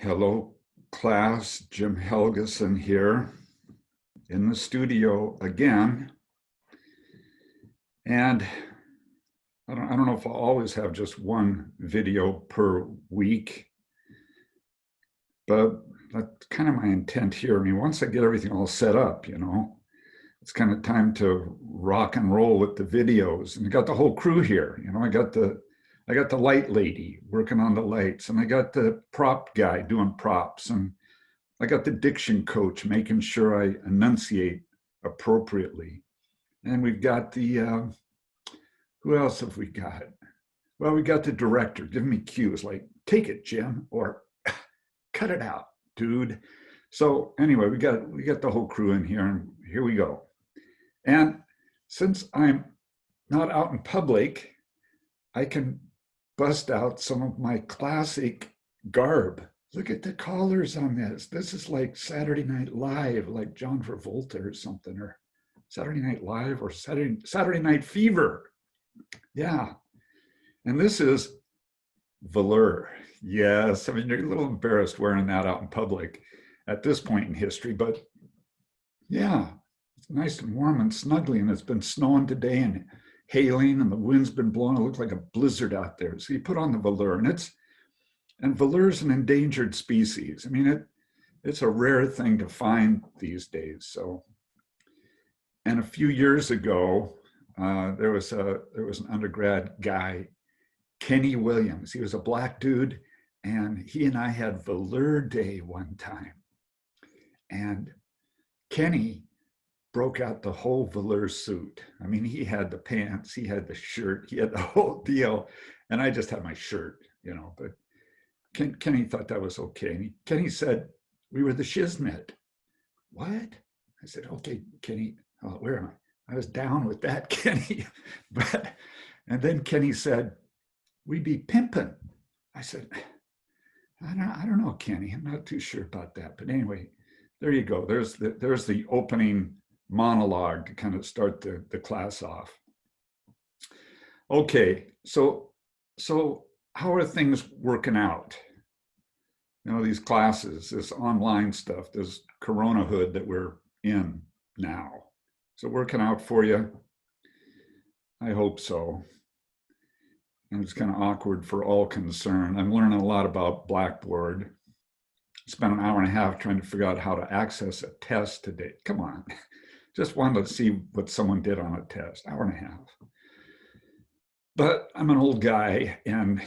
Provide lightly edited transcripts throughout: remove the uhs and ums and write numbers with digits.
Hello, class. Jim Helgeson here in the studio again. And I don't know if I'll always have just one video per week, but that's kind of my intent here. I mean, once I get everything all set up, it's kind of time to rock and roll with the videos. And I got the whole crew here. I got the light lady working on the lights, and I got the prop guy doing props, and I got the diction coach making sure I enunciate appropriately. And we've got who else have we got? Well, we got the director giving me cues like, take it, Jim, or cut it out, dude. So anyway, we got the whole crew in here, and here we go. And since I'm not out in public, I can bust out some of my classic garb. Look at the collars on this. This is like Saturday Night Live, like John Travolta or something, or Saturday Night Live, or Saturday Night Fever. Yeah. And this is velour. Yes. I mean, you're a little embarrassed wearing that out in public at this point in history, but yeah, it's nice and warm and snuggly, and it's been snowing today and hailing, and the wind's been blowing. It looks like a blizzard out there. So you put on the velour, and velour is an endangered species. I mean, it's a rare thing to find these days. So, and a few years ago, there was an undergrad guy, Kenny Williams. He was a black dude, and he and I had velour day one time. And Kenny broke out the whole velour suit. I mean, he had the pants, he had the shirt, he had the whole deal, and I just had my shirt, but Kenny thought that was okay. And Kenny said, we were the shiznit. What? I said, okay, Kenny, where am I? I was down with that, Kenny. And then Kenny said, we be pimpin'. I said, I don't know, Kenny. I'm not too sure about that. But anyway, there you go. There's the opening monologue to kind of start the class off. Okay, so how are things working out? These classes, this online stuff, this Corona hood that we're in now. Is it working out for you? I hope so. And it's kind of awkward for all concerned. I'm learning a lot about Blackboard. Spent an hour and a half trying to figure out how to access a test today. Come on, just wanted to see what someone did on a test, hour and a half. But I'm an old guy, and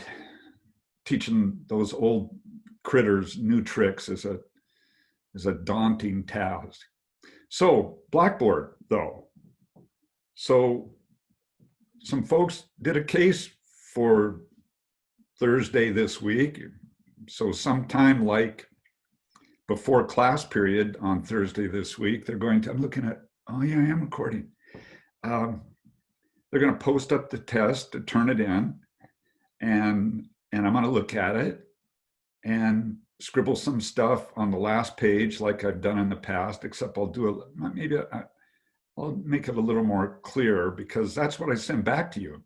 teaching those old critters new tricks is a daunting task. So Blackboard, though. So some folks did a case for Thursday this week. So sometime like before class period on Thursday this week, they're going to, I'm looking at, oh yeah, I am recording. They're going to post up the test to turn it in, and I'm going to look at it and scribble some stuff on the last page like I've done in the past, except I'll make it a little more clear, because that's what I send back to you.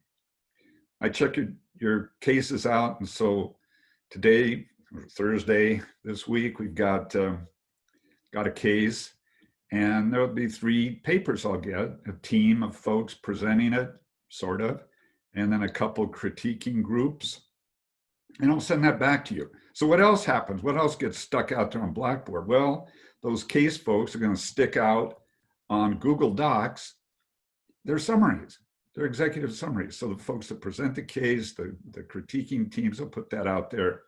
I check your cases out, and so today, or Thursday this week, we've got a case, and there'll be 3 papers I'll get, a team of folks presenting it, sort of, and then a couple critiquing groups, and I'll send that back to you. So what else happens? What else gets stuck out there on Blackboard? Well, those case folks are going to stick out on Google Docs their summaries, their executive summaries. So the folks that present the case, the critiquing teams will put that out there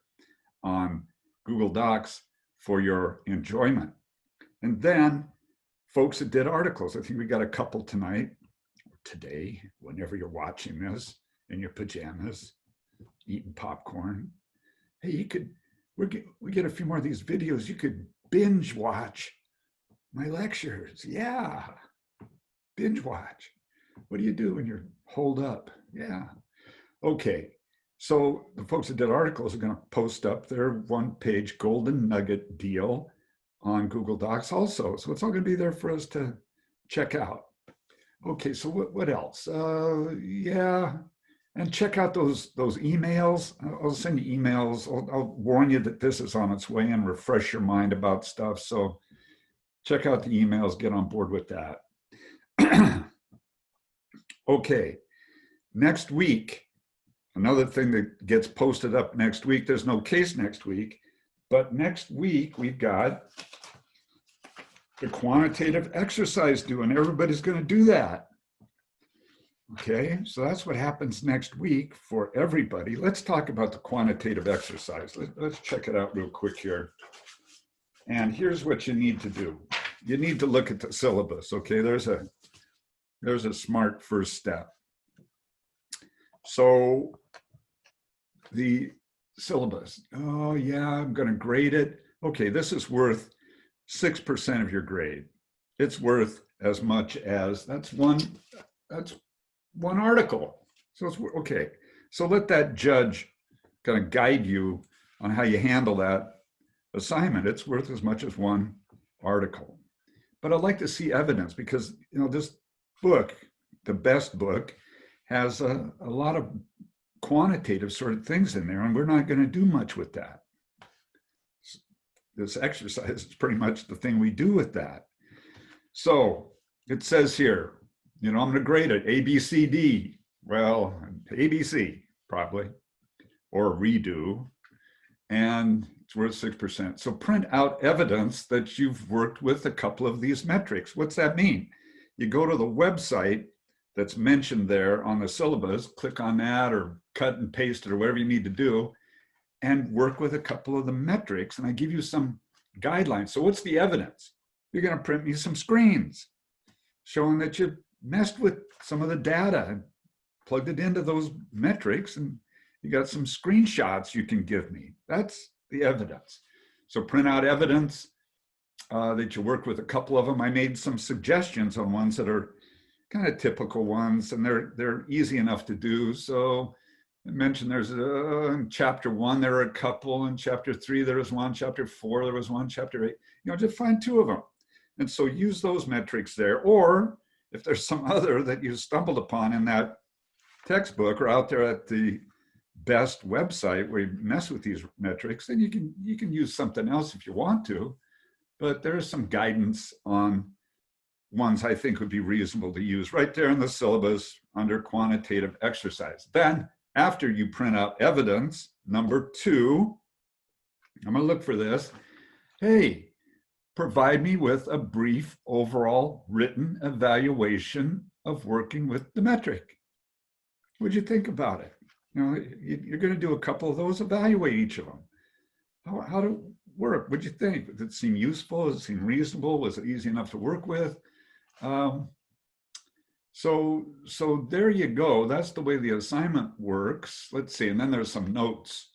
on Google Docs for your enjoyment. And then folks that did articles, I think we got a couple tonight, or today, whenever you're watching this in your pajamas, eating popcorn. Hey, we get a few more of these videos. You could binge watch my lectures. Yeah, binge watch. What do you do when you're holed up? Yeah. Okay. So the folks that did articles are going to post up their 1-page golden nugget deal on Google Docs also. So it's all going to be there for us to check out. Okay, so what else? Yeah, And check out those emails. I'll send you emails. I'll warn you that this is on its way and refresh your mind about stuff. So check out the emails, get on board with that. Okay, next week, another thing that gets posted up next week, there's no case next week, but next week we've got the quantitative exercise due, and everybody's going to do that. Okay, so that's what happens next week for everybody. Let's talk about the quantitative exercise. Let's check it out real quick here. And here's what you need to do. You need to look at the syllabus, okay? There's a smart first step. So the syllabus, oh yeah, I'm gonna grade it. Okay, this is worth 6% of your grade. It's worth as much as, that's one article. So it's okay. So let that judge kind of guide you on how you handle that assignment. It's worth as much as one article. But I'd like to see evidence because, you know, this book, the best book, has a lot of quantitative sort of things in there, and we're not going to do much with that. This exercise is pretty much the thing we do with that. So it says here, you know, I'm going to grade it A, B, C, D. Well, A, B, C, probably, or redo. And it's worth 6%. So print out evidence that you've worked with a couple of these metrics. What's that mean? You go to the website that's mentioned there on the syllabus, click on that or cut and paste it or whatever you need to do, and work with a couple of the metrics. And I give you some guidelines. So what's the evidence? You're going to print me some screens showing that you messed with some of the data and plugged it into those metrics, and you got some screenshots you can give me. That's the evidence. So print out evidence that you worked with a couple of them. I made some suggestions on ones that are kind of typical ones, and they're easy enough to do. So I mentioned there's in chapter 1 there are a couple, in chapter 3 there was one, chapter 4 there was one, chapter 8. You know, just find 2 of them, and so use those metrics there. Or if there's some other that you stumbled upon in that textbook or out there at the best website where you mess with these metrics, then you can use something else if you want to. But there is some guidance on ones I think would be reasonable to use right there in the syllabus under quantitative exercise. Then after you print out evidence, number 2, I'm going to look for this. Hey, provide me with a brief overall written evaluation of working with the metric. What'd you think about it? You know, you're going to do a couple of those, evaluate each of them. How did it work? What'd you think? Did it seem useful? Does it seem reasonable? Was it easy enough to work with? So there you go. That's the way the assignment works. Let's see, and then there's some notes.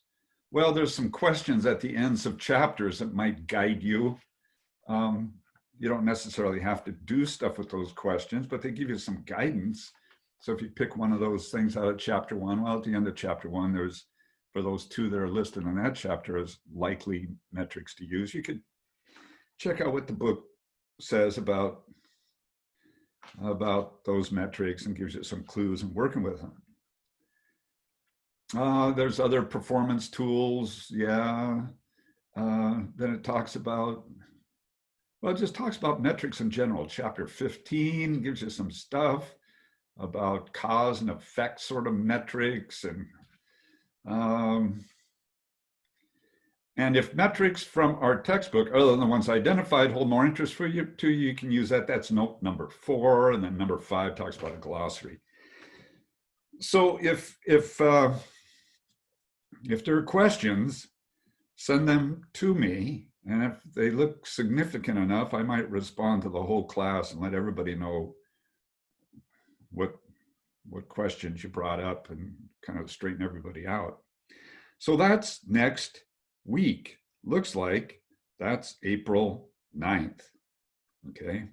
Well, there's some questions at the ends of chapters that might guide you. You don't necessarily have to do stuff with those questions, but they give you some guidance. So if you pick one of those things out of chapter 1, well, at the end of chapter 1, there's, for those 2 that are listed in that chapter as likely metrics to use, you could check out what the book says about those metrics and gives you some clues in working with them. There's other performance tools, yeah. Then it talks about, well, it just talks about metrics in general. Chapter 15 gives you some stuff about cause and effect sort of metrics, and if metrics from our textbook, other than the ones identified, hold more interest for you to you can use that. That's note number 4, and then number 5 talks about a glossary. So if there are questions, send them to me, and if they look significant enough, I might respond to the whole class and let everybody know what questions you brought up and kind of straighten everybody out. So that's next week. Looks like that's April 9th. Okay.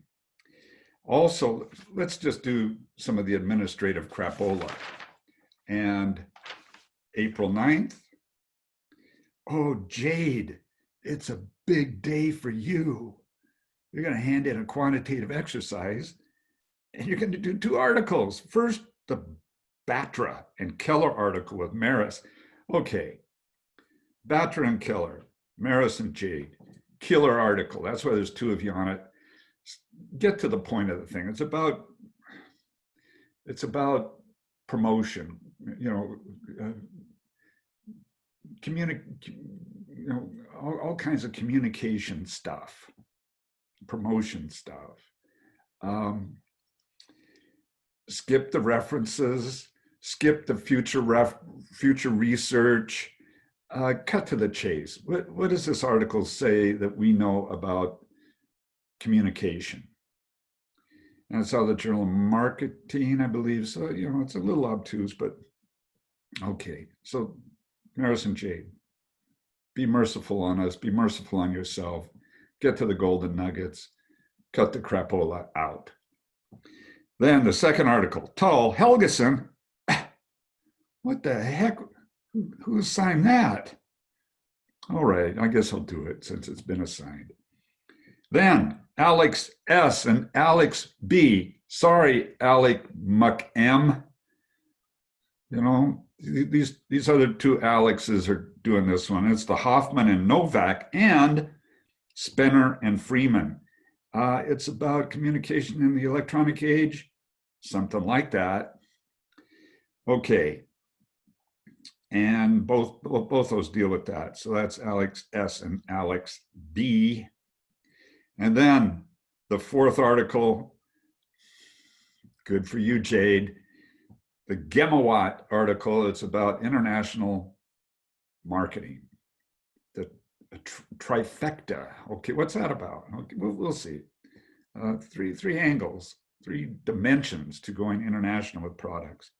Also, let's just do some of the administrative crapola. And April 9th, oh, Jade, it's a big day for you. You're going to hand in a quantitative exercise, and you're going to do 2 articles. First, the Batra and Keller article with Maris. Okay, Batra and Keller, Maris and Jade, killer article. That's why there's two of you on it. Get to the point of the thing. It's about promotion, all kinds of communication stuff, promotion stuff. Skip the references, skip the future research, cut to the chase. What does this article say that we know about communication? And it's out of the Journal of Marketing, I believe. So, it's a little obtuse, but okay. So, Maris and Jade, be merciful on us, be merciful on yourself, get to the golden nuggets, cut the crapola out. Then the second article, Tull Helgeson. What the heck? Who assigned that? All right, I guess I'll do it since it's been assigned. Then Alex S. and Alex B. Sorry, Alec McM. These other two Alexes are doing this one. It's the Hoffman and Novak and Spenner and Freeman. It's about communication in the electronic age, something like that. Okay. And both those deal with that. So that's Alex S. and Alex B. And then the fourth article, good for you, Jade, the Gemawatt article. It's about international marketing, the trifecta. Okay, what's that about? Okay, we'll see. Three angles, three dimensions to going international with products.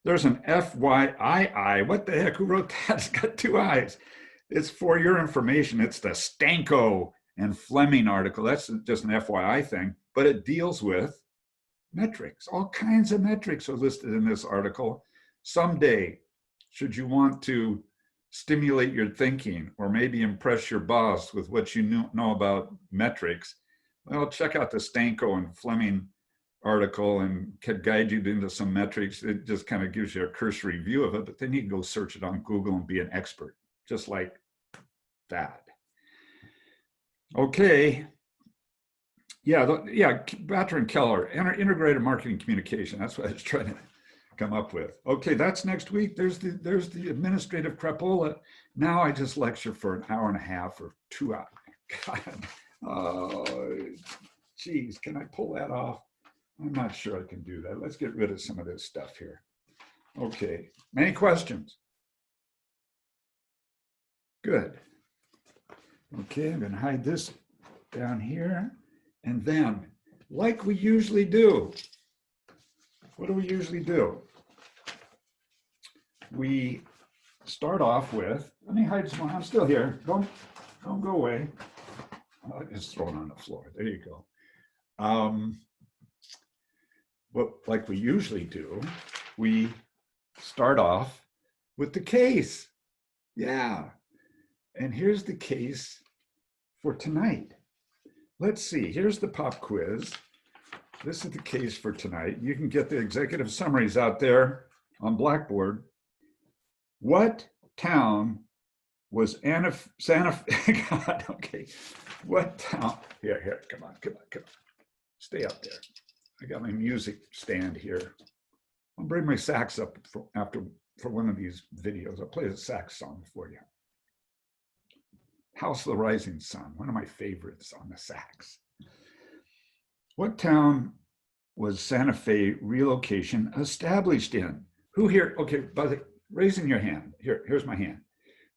There's an FYII. What the heck? Who wrote that? It's got two I's. It's for your information. It's the Stanko and Fleming article. That's just an FYI thing, but it deals with metrics. All kinds of metrics are listed in this article. Someday, should you want to stimulate your thinking or maybe impress your boss with what you know about metrics, well, check out the Stanko and Fleming article and can guide you into some metrics. It just kind of gives you a cursory view of it, but then you can go search it on Google and be an expert, just like that. Okay. Yeah, Batra and Keller, integrated marketing communication. That's what I was trying to come up with. Okay, that's next week. There's the administrative crapola. Now I just lecture for an hour and a half or 2 hours. God, oh, geez, can I pull that off? I'm not sure I can do that. Let's get rid of some of this stuff here. Okay, any questions? Good. Okay, I'm gonna hide this down here. And then, like we usually do, what do we usually do? We start off with, let me hide some more. I'm still here. Don't go away. I'll just throw it on the floor. There you go. Like we usually do, we start off with the case. Yeah. And here's the case for tonight. Let's see, here's the pop quiz. This is the case for tonight. You can get the executive summaries out there on Blackboard. What town was Santa Fe? God, okay. What town? Here, come on. Stay up there. I got my music stand here. I'll bring my sax up for one of these videos. I'll play the sax song for you. House of the Rising Sun, one of my favorites on the sax. What town was Santa Fe relocation established in? Who here? Okay, raising your hand. Here's my hand.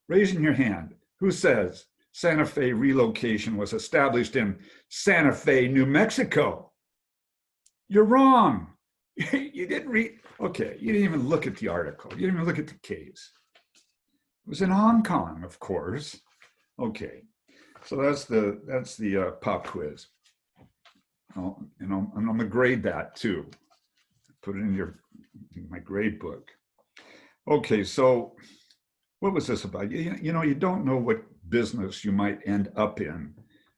Raising your hand. Who says Santa Fe relocation was established in Santa Fe, New Mexico? You're wrong. You didn't read. Okay, you didn't even look at the article. You didn't even look at the case. It was in Hong Kong, of course. Okay, so that's the pop quiz. And I'm gonna grade that too. Put it in my grade book. Okay, so what was this about? You don't know what business you might end up in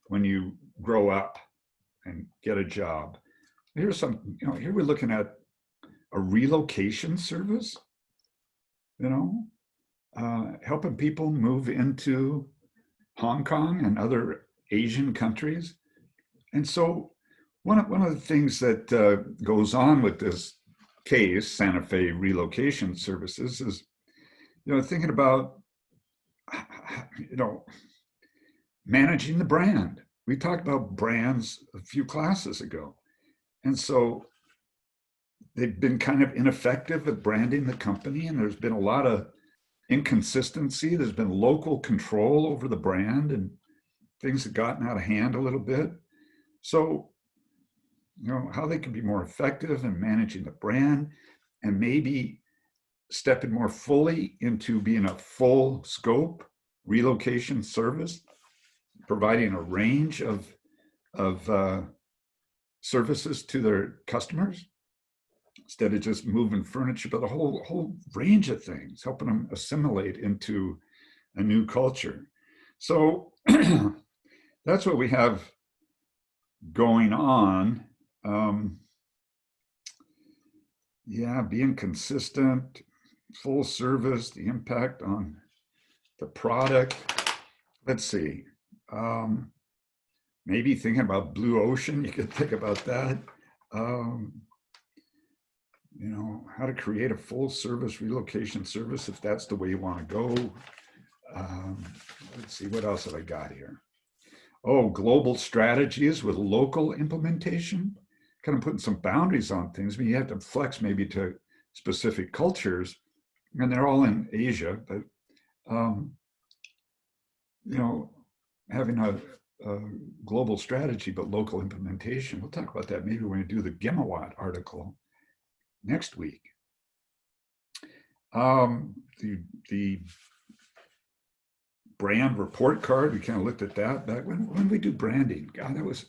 when you grow up and get a job. Here's some. Here we're looking at a relocation service, you know, helping people move into Hong Kong and other Asian countries. And so one of the things that goes on with this case, Santa Fe Relocation Services, is, you know, thinking about, you know, managing the brand. We talked about brands a few classes ago. And so they've been kind of ineffective at branding the company, and there's been a lot of inconsistency. There's been local control over the brand, and things have gotten out of hand a little bit. So, you know, how they can be more effective in managing the brand and maybe stepping more fully into being a full scope relocation service, providing a range of services to their customers instead of just moving furniture, but a whole range of things, helping them assimilate into a new culture. So that's what we have going on. Yeah, being consistent, full service, the impact on the product. Let's see. Maybe thinking about Blue Ocean, you could think about that. You know, how to create a full service relocation service if that's the way you want to go. Let's see, what else have I got here? Oh, global strategies with local implementation, kind of putting some boundaries on things. I mean, you have to flex maybe to specific cultures, and they're all in Asia, but, you know, having a global strategy, but local implementation. We'll talk about that maybe when we do the Gimawatt article next week. The brand report card, we kind of looked at that back when we do branding. God, that was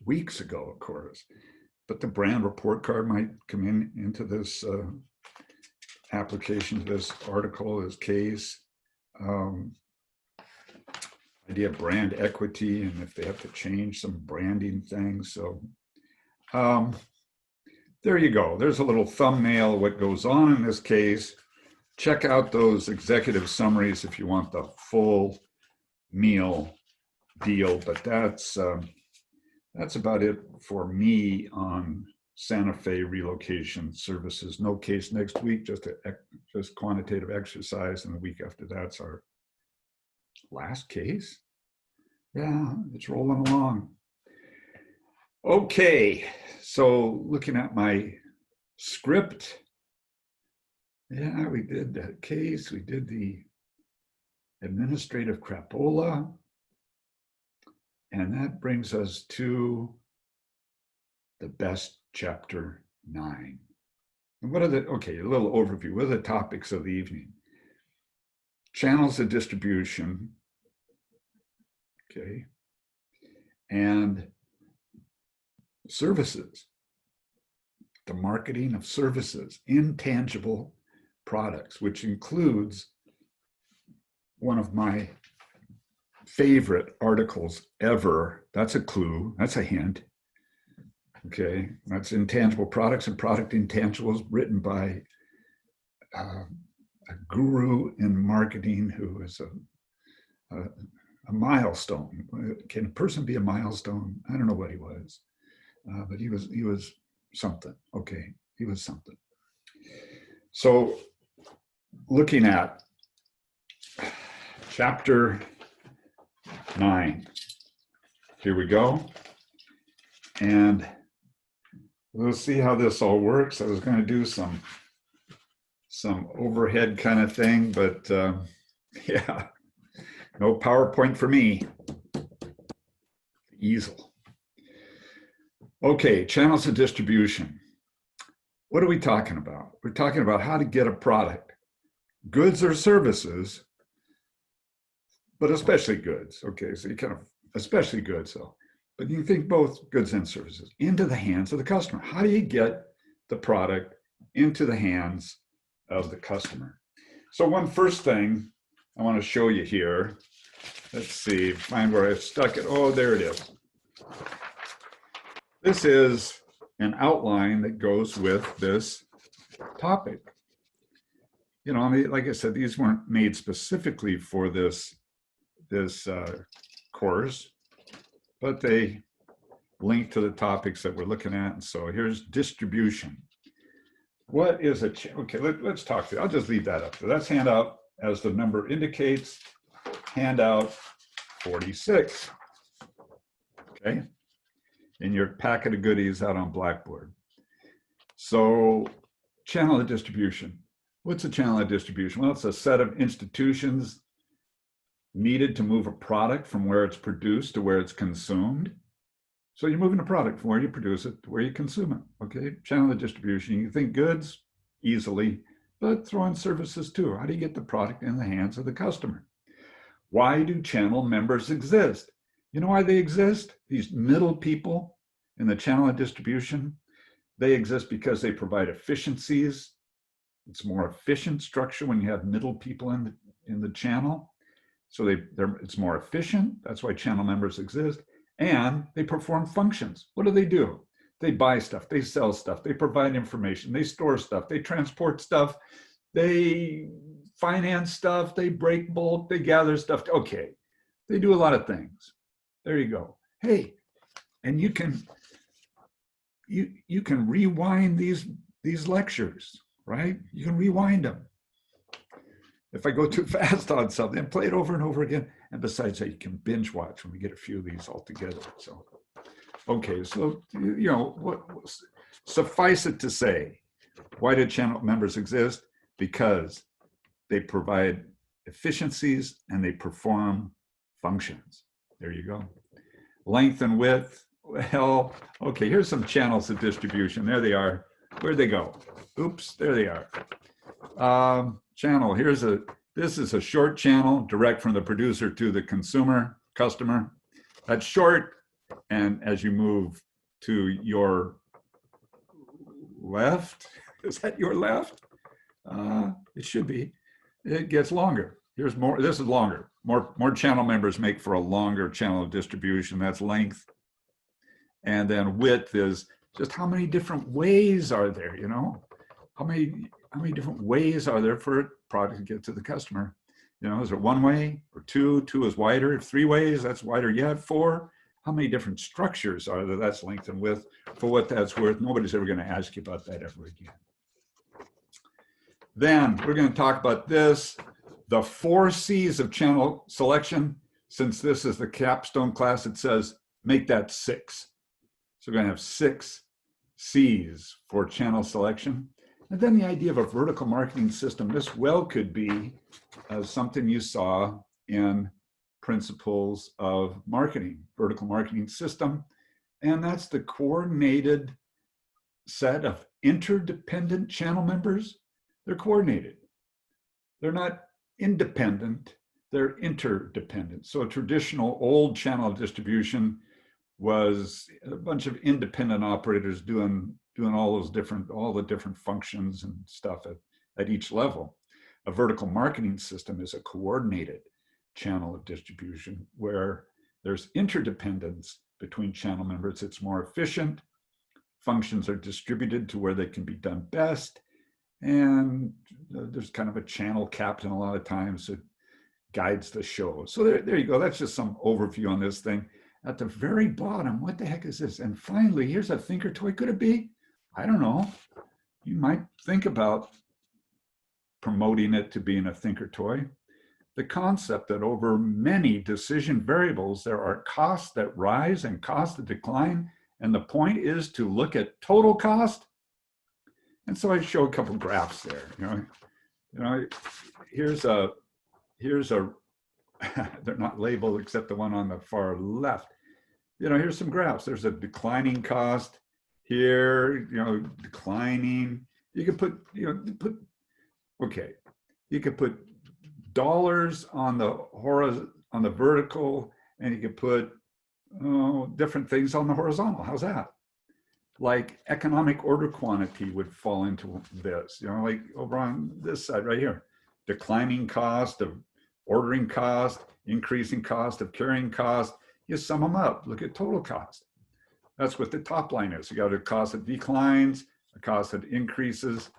weeks ago, of course. But the brand report card might come into this application, this article, this case. Idea of brand equity, and if they have to change some branding things. So there you go. There's a little thumbnail of what goes on in this case. Check out those executive summaries if you want the full meal deal, but that's about it for me on Santa Fe Relocation Services. No case next week, just quantitative exercise, and the week after that's our last case. Yeah, it's rolling along. Okay, so looking at my script, yeah, we did that case, we did the administrative crapola, and that brings us to the best chapter 9. And what are the, okay, a little overview. What are the topics of the evening? Channels of distribution, okay, and services, the marketing of services, intangible products, which includes one of my favorite articles ever. That's a clue, that's a hint. Okay, that's Intangible Products and Product Intangibles, written by a guru in marketing who is a milestone. Can a person be a milestone? I don't know what he was, but he was something. Okay, he was something. So looking at chapter 9, here we go. And we'll see how this all works. I was going to do some overhead kind of thing, but yeah, no PowerPoint for me. Easel. Okay, channels of distribution. What are we talking about? We're talking about how to get a product, goods or services, but especially goods. Okay, so you kind of, especially goods though, but you think both goods and services into the hands of the customer. How do you get the product into the hands of the customer? So one first thing I want to show you here, let's see, find where I've stuck it. Oh, there it is. This is an outline that goes with this topic. You know, I mean, like I said, these weren't made specifically for this course, but they link to the topics that we're looking at. And so here's distribution. What is a, okay, let's talk to you. I'll just leave that up. So that's handout, as the number indicates, handout 46. Okay, in your packet of goodies out on Blackboard. So channel of distribution. What's a channel of distribution? Well, it's a set of institutions needed to move a product from where it's produced to where it's consumed. So you're moving a product from where you produce it to where you consume it, okay? Channel of distribution, you think goods easily, but throw in services too. How do you get the product in the hands of the customer? Why do channel members exist? You know why they exist? These middle people in the channel of distribution, they exist because they provide efficiencies. It's more efficient structure when you have middle people in the channel. So it's more efficient. That's why channel members exist. And they perform functions. What do? They buy stuff, they sell stuff, they provide information, they store stuff, they transport stuff, they finance stuff, they break bulk, they gather stuff. Okay, they do a lot of things. There you go. Hey, and you can rewind these lectures, right? You can rewind them. If I go too fast on something, play it over and over again. And besides that, you can binge watch when we get a few of these all together. So, okay, so, you know, suffice it to say, why do channel members exist? Because they provide efficiencies and they perform functions. There you go. Length and width. Well, okay, here's some channels of distribution. There they are. Where'd they go? Oops, there they are. Channel, this is a short channel, direct from the producer to the customer. That's short, and as you move to your left, is that your left? It should be. It gets longer. Here's more, this is longer. More channel members make for a longer channel of distribution. That's length. And then width is just how many different ways are there, you know? How many different ways are there for a product to get to the customer? You know, is it one way or two? Two is wider. Three ways, that's wider yet. Four, how many different structures are there? That's length and width. For what that's worth, nobody's ever going to ask you about that ever again. Then we're going to talk about this, the 4 C's of channel selection. Since this is the capstone class, it says make that 6. So we're going to have 6 C's for channel selection. And then the idea of a vertical marketing system, this well could be something you saw in Principles of Marketing, vertical marketing system. And that's the coordinated set of interdependent channel members. They're coordinated. They're not independent, they're interdependent. So a traditional old channel distribution was a bunch of independent operators doing all the different functions and stuff at each level. A vertical marketing system is a coordinated channel of distribution where there's interdependence between channel members. It's more efficient. Functions are distributed to where they can be done best. And there's kind of a channel captain a lot of times that guides the show. So there you go. That's just some overview on this thing. At the very bottom, what the heck is this? And finally, here's a thinker toy. Could it be? I don't know. You might think about promoting it to being a thinker toy. The concept that over many decision variables, there are costs that rise and costs that decline. And the point is to look at total cost. And so I show a couple graphs there. You know, here's a they're not labeled except the one on the far left. You know, here's some graphs. There's a declining cost here, you know, declining. You could put, okay, you could put dollars on the vertical, and you could put different things on the horizontal. How's that? Like economic order quantity would fall into this, you know, like over on this side right here, declining cost of ordering cost, increasing cost of carrying cost. You sum them up, look at total cost. That's what the top line is. You got a cost that declines, a cost that increases,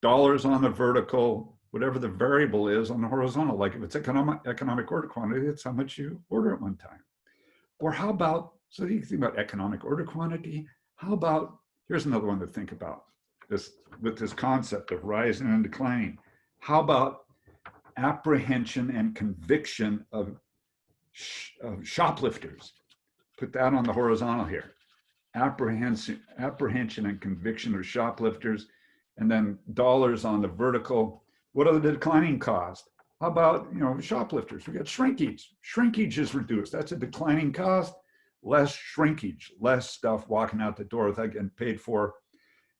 dollars on the vertical, whatever the variable is on the horizontal. Like if it's economic order quantity, it's how much you order at one time. Or how about, so you think about economic order quantity, how about, here's another one to think about this with this concept of rising and declining. How about apprehension and conviction of shoplifters? Put that on the horizontal here. Apprehension and conviction of shoplifters, and then dollars on the vertical. What are the declining costs? How about, shoplifters? We got shrinkage. Shrinkage is reduced. That's a declining cost. Less shrinkage, less stuff walking out the door without getting paid for.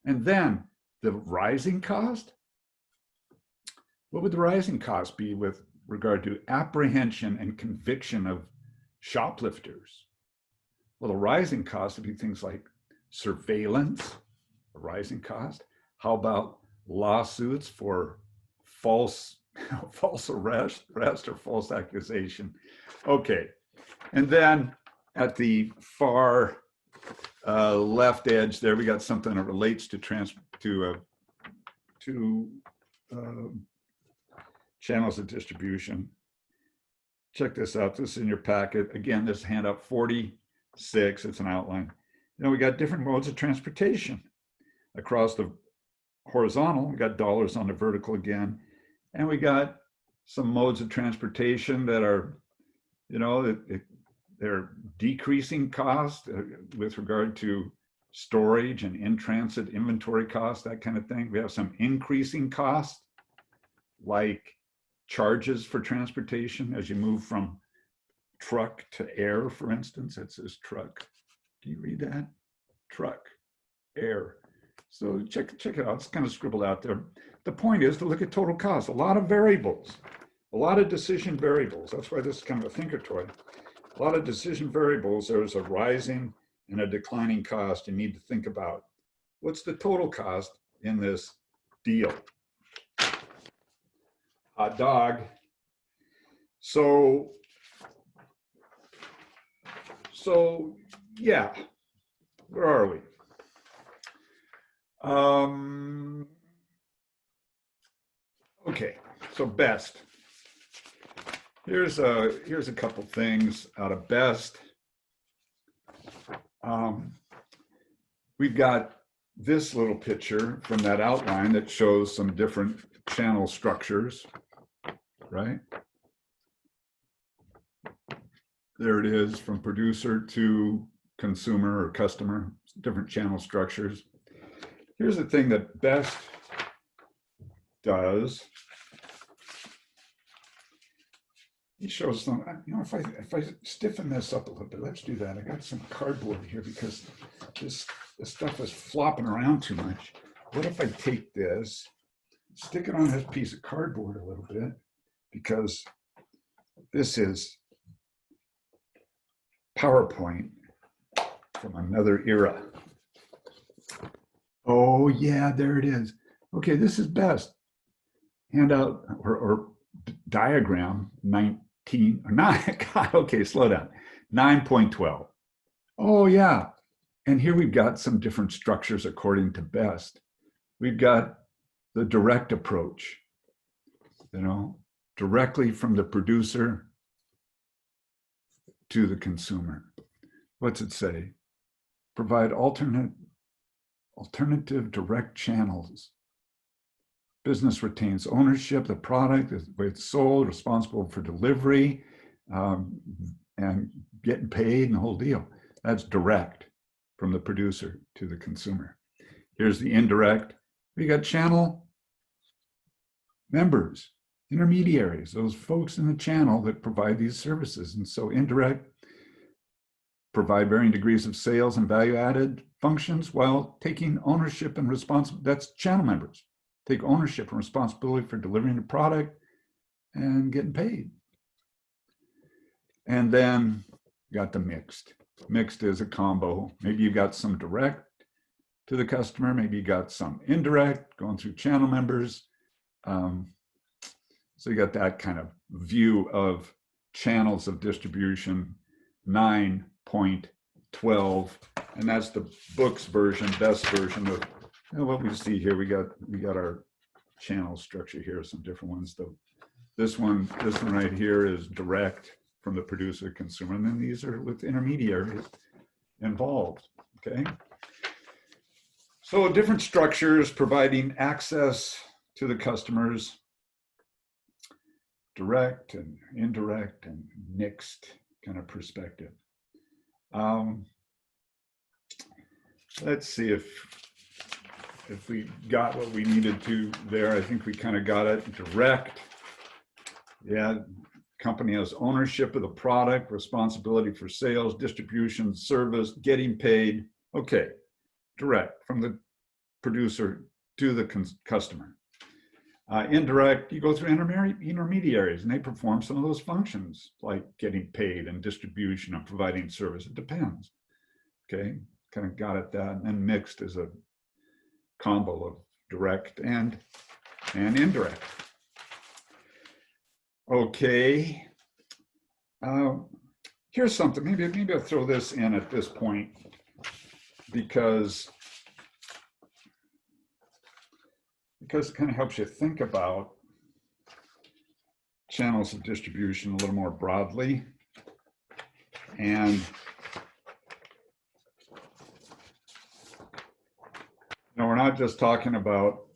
And then the rising cost. What would the rising cost be with regard to apprehension and conviction of shoplifters? Well, the rising cost would be things like surveillance, a rising cost. How about lawsuits for false arrest or false accusation? Okay, and then at the far left edge there, we got something that relates to channels of distribution. Check this out. This is in your packet. Again, this handout 46. It's an outline. We got different modes of transportation across the horizontal. We got dollars on the vertical again, and we got some modes of transportation that are, they're decreasing cost with regard to storage and in-transit inventory cost, that kind of thing. We have some increasing cost, like charges for transportation as you move from truck to air, for instance. It says truck. Do you read that? Truck, air. So check it out. It's kind of scribbled out there. The point is to look at total cost. A lot of variables, a lot of decision variables. That's why this is kind of a thinker toy. A lot of decision variables. There's a rising and a declining cost. You need to think about what's the total cost in this deal. Hot dog. So yeah, where are we? Okay, so best. Here's a couple things out of best. We've got this little picture from that outline that shows some different channel structures, right? There it is, from producer to consumer or customer, different channel structures. Here's the thing that best does. He shows some, if I stiffen this up a little bit, let's do that. I got some cardboard here because this stuff is flopping around too much. What if I take this, stick it on this piece of cardboard a little bit, because this is PowerPoint from another era. Oh yeah, there it is. Okay, this is best. Handout or diagram 19 or 9. God, okay, slow down. 9.12. Oh yeah, and here we've got some different structures according to best. We've got the direct approach, directly from the producer to the consumer. What's it say? Provide alternative direct channels. Business retains ownership, the product, the way it's sold, responsible for delivery, and getting paid and the whole deal. That's direct from the producer to the consumer. Here's the indirect. We got channel members, intermediaries, those folks in the channel that provide these services. And so indirect, provide varying degrees of sales and value-added functions while taking ownership and responsibility. That's channel members. Take ownership and responsibility for delivering the product and getting paid. And then you got the mixed. Mixed is a combo. Maybe you've got some direct to the customer. Maybe you got some indirect going through channel members. So you got that kind of view of channels of distribution, 9.12. And that's the book's version, best version of what we see here. We got our channel structure here, some different ones. This one right here is direct from the producer to consumer, and then these are with intermediaries involved. Okay. So different structures providing access to the customers, direct and indirect and mixed kind of perspective. Let's see if we got what we needed to there. I think we kind of got it. Direct. Yeah, company has ownership of the product, responsibility for sales, distribution, service, getting paid. Okay, direct from the producer to the customer. Indirect, you go through intermediaries and they perform some of those functions like getting paid and distribution and providing service. It depends. Okay, kind of got it that. And then mixed is a combo of direct and indirect. Okay, here's something. Maybe I'll throw this in at this point because it kind of helps you think about channels of distribution a little more broadly. And we're not just talking about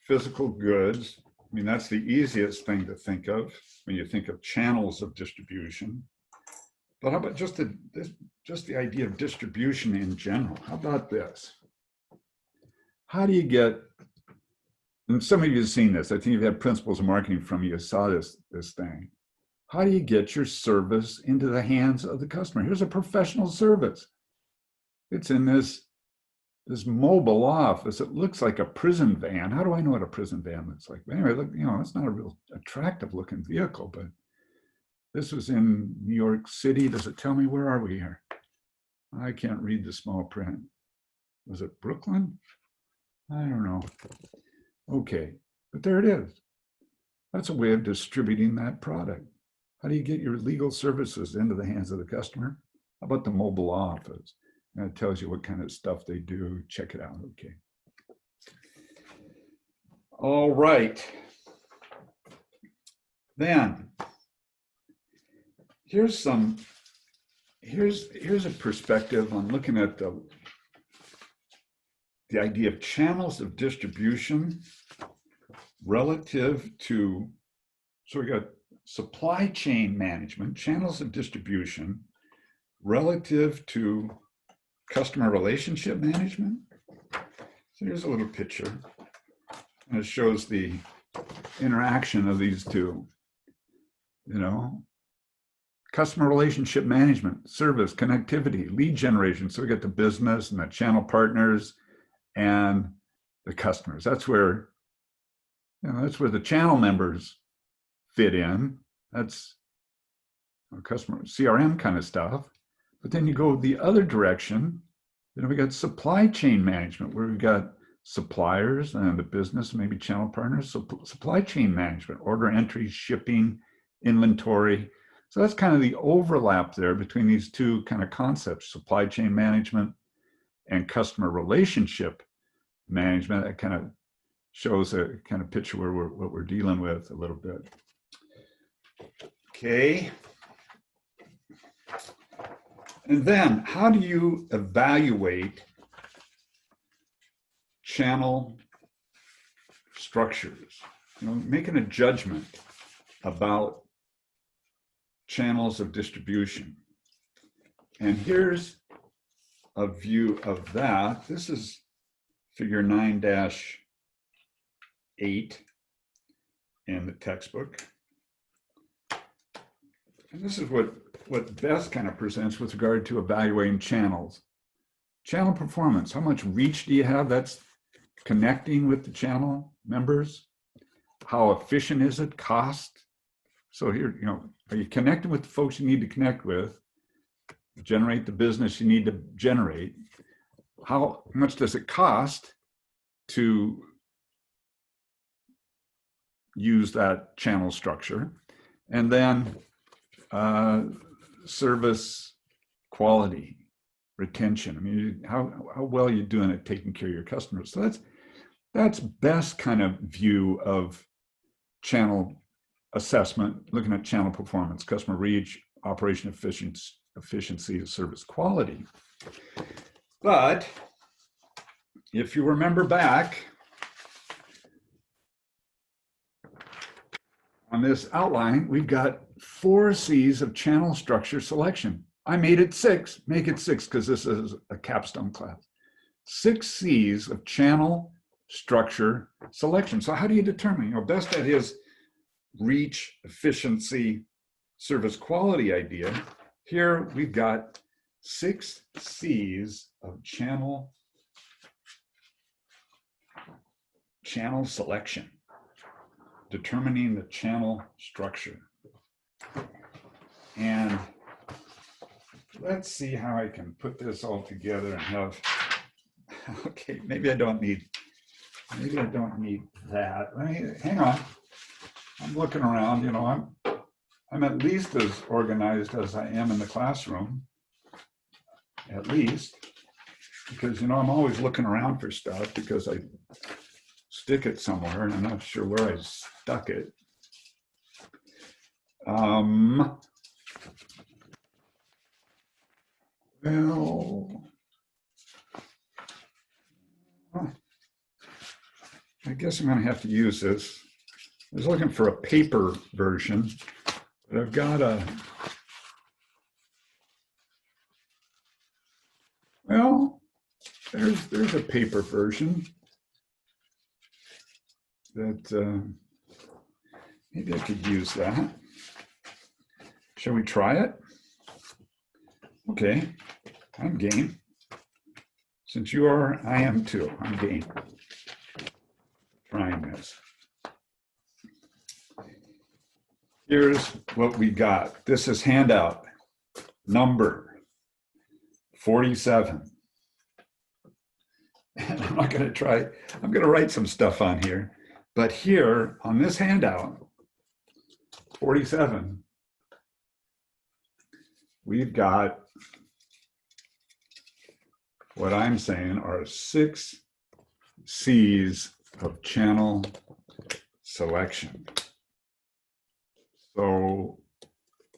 physical goods. I mean, that's the easiest thing to think of when you think of channels of distribution. But how about just the idea of distribution in general? How about this? How do you get, and some of you have seen this, I think you've had principles of marketing from you saw this thing. How do you get your service into the hands of the customer? Here's a professional service. It's in this mobile office. It looks like a prison van. How do I know what a prison van looks like? But anyway, look, it's not a real attractive looking vehicle, but this was in New York City. Does it tell me, where are we here? I can't read the small print. Was it Brooklyn? I don't know. Okay, but there it is. That's a way of distributing that product. How do you get your legal services into the hands of the customer? How about the mobile office? And it tells you what kind of stuff they do. Check it out. Okay. All right. Then here's a perspective on looking at the idea of channels of distribution relative to, so we got supply chain management, channels of distribution relative to customer relationship management. So here's a little picture, and it shows the interaction of these two. Customer relationship management, service, connectivity, lead generation. So we got the business and the channel partners and the customers. That's where the channel members fit in. That's customer CRM kind of stuff. But then you go the other direction, we got supply chain management, where we've got suppliers and the business, maybe channel partners. So supply chain management, order entry, shipping, inventory. So that's kind of the overlap there between these two kind of concepts, supply chain management and customer relationship management. That kind of shows a kind of picture where what we're dealing with a little bit. Okay. And then how do you evaluate channel structures? Making a judgment about channels of distribution. And here's a view of that. This is figure 9-8 in the textbook. And this is what Beth kind of presents with regard to evaluating channels. Channel performance, how much reach do you have? That's connecting with the channel members. How efficient is it? Cost. So here, are you connecting with the folks you need to connect with? Generate the business you need to generate. How much does it cost to use that channel structure? And then service quality. retention. I mean, how well are you doing at taking care of your customers? So that's best kind of view of channel assessment, looking at channel performance, customer reach, operation efficiency, service quality. But if you remember back on this outline, we've got 4 C's of channel structure selection. I made it 6, make it 6 because this is a capstone class. 6 C's of channel structure selection. So how do you determine? Best at his reach, efficiency, service quality idea. Here we've got 6 C's of channel selection, determining the channel structure. And let's see how I can put this all together and have, okay, maybe I don't need that. Hang on. I'm looking around, I'm at least as organized as I am in the classroom, at least, because, I'm always looking around for stuff because I stick it somewhere and I'm not sure where I stuck it. Well, I guess I'm going to have to use this. I was looking for a paper version, but I've got well, there's a paper version that maybe I could use that. Shall we try it? Okay, I'm game. Since you are, I am too. I'm game. Trying this. Here's what we got. This is handout number 47. And I'm not going to try, I'm going to write some stuff on here. But here on this handout, 47, we've got what I'm saying are 6 C's of channel selection. So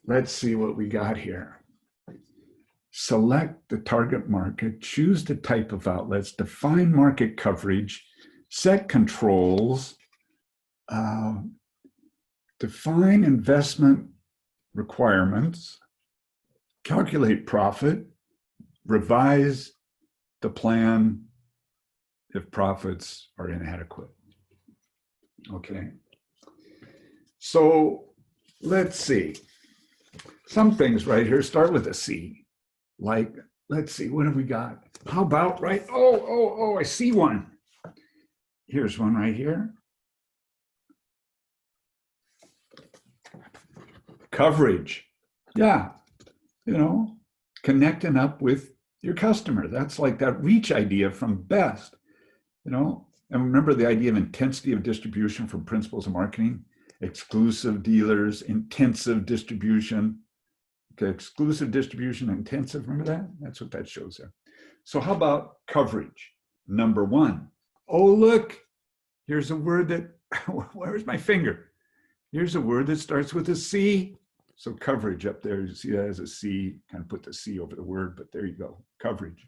let's see what we got here. Select the target market, choose the type of outlets, define market coverage, set controls, define investment requirements, calculate profit, revise the plan if profits are inadequate. Okay. So let's see. Some things right here start with a C. Like, let's see, what have we got? How about, right? Oh, I see one. Here's one right here. Coverage. Yeah, connecting up with your customer. That's like that reach idea from Best, and remember the idea of intensity of distribution from principles of marketing, exclusive dealers, intensive distribution. Okay, exclusive distribution, intensive, remember that? That's what that shows there. So how about coverage? Number 1. Oh, look, here's a word that, where's my finger? Here's a word that starts with a C. So coverage up there, you see that as a C, kind of put the C over the word, but there you go, coverage.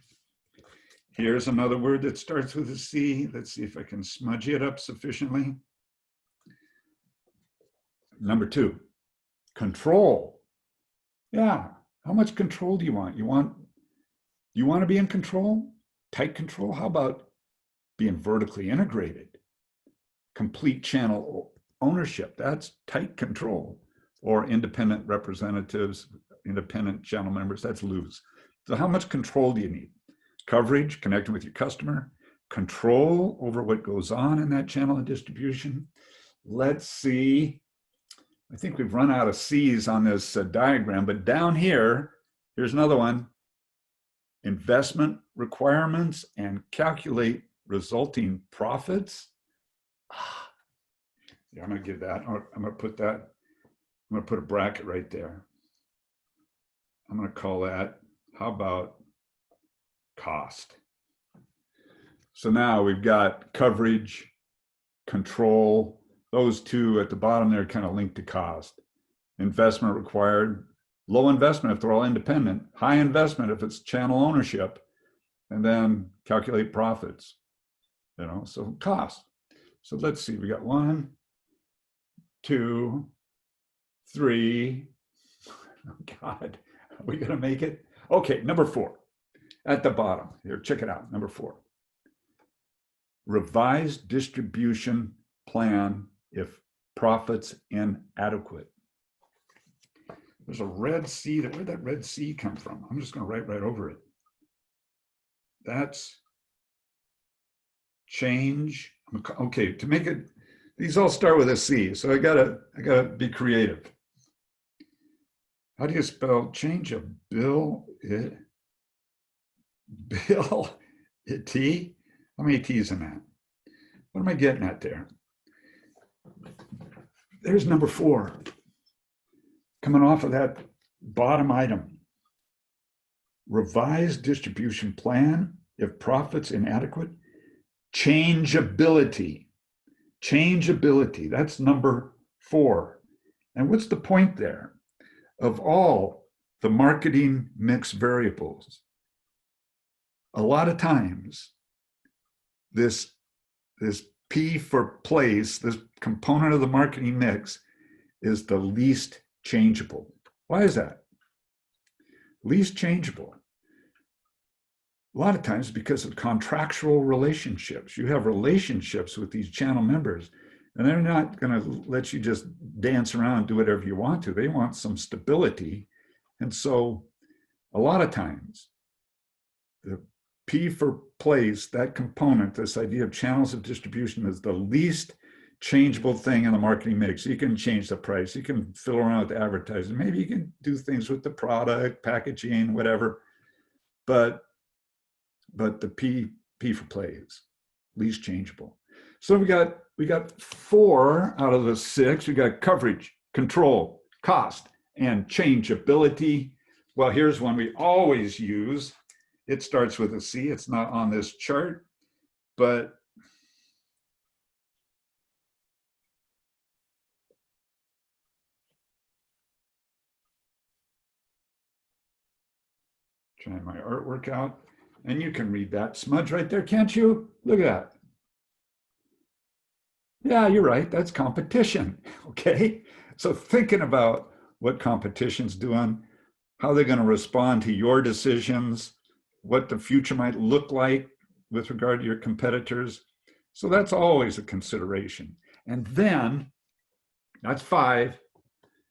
Here's another word that starts with a C. Let's see if I can smudge it up sufficiently. Number 2, control. Yeah, how much control do you want? You want to be in control? Tight control? How about being vertically integrated? Complete channel ownership, that's tight control. Or independent representatives, independent channel members, that's loose. So how much control do you need? Coverage, connecting with your customer, control over what goes on in that channel of distribution. Let's see. I think we've run out of C's on this diagram, but down here, here's another one. Investment requirements and calculate resulting profits. Yeah, I'm going to give that, I'm going to put that, I'm going to put a bracket right there. I'm going to call that, how about cost. So now we've got coverage, control, those two at the bottom there kind of linked to cost. Investment required, low investment if they're all independent, high investment if it's channel ownership, and then calculate profits, so cost. So let's see, we got 1, 2, 3. Oh God, are we gonna make it? Okay, number 4, at the bottom here, check it out, number 4. Revised distribution plan if profits inadequate. There's a red C. Where'd that red C come from? I'm just going to write right over it. That's change. Okay, to make it, these all start with a C, so I gotta be creative. How do you spell change a bill? T? How many T's in that? What am I getting at there? There's number 4. Coming off of that bottom item. Revised distribution plan if profits inadequate. Changeability. Changeability. That's number 4. And what's the point there? Of all the marketing mix variables, a lot of times this P for place, this component of the marketing mix, is the least changeable. Why is that? Least changeable. A lot of times because of contractual relationships. You have relationships with these channel members, and they're not going to let you just dance around and do whatever you want to. They want some stability. And so a lot of times, the P for place, that component, this idea of channels of distribution, is the least changeable thing in the marketing mix. You can change the price. You can fiddle around with advertising. Maybe you can do things with the product, packaging, whatever. But the P for play is least changeable. So we got 4 out of the 6. We got coverage, control, cost, and changeability. Well, here's one we always use. It starts with a C. It's not on this chart, but trying my artwork out. And you can read that smudge right there, can't you? Look at that. Yeah, you're right. That's competition. Okay. So thinking about what competition's doing, how they're going to respond to your decisions, what the future might look like with regard to your competitors. So that's always a consideration. And then that's 5.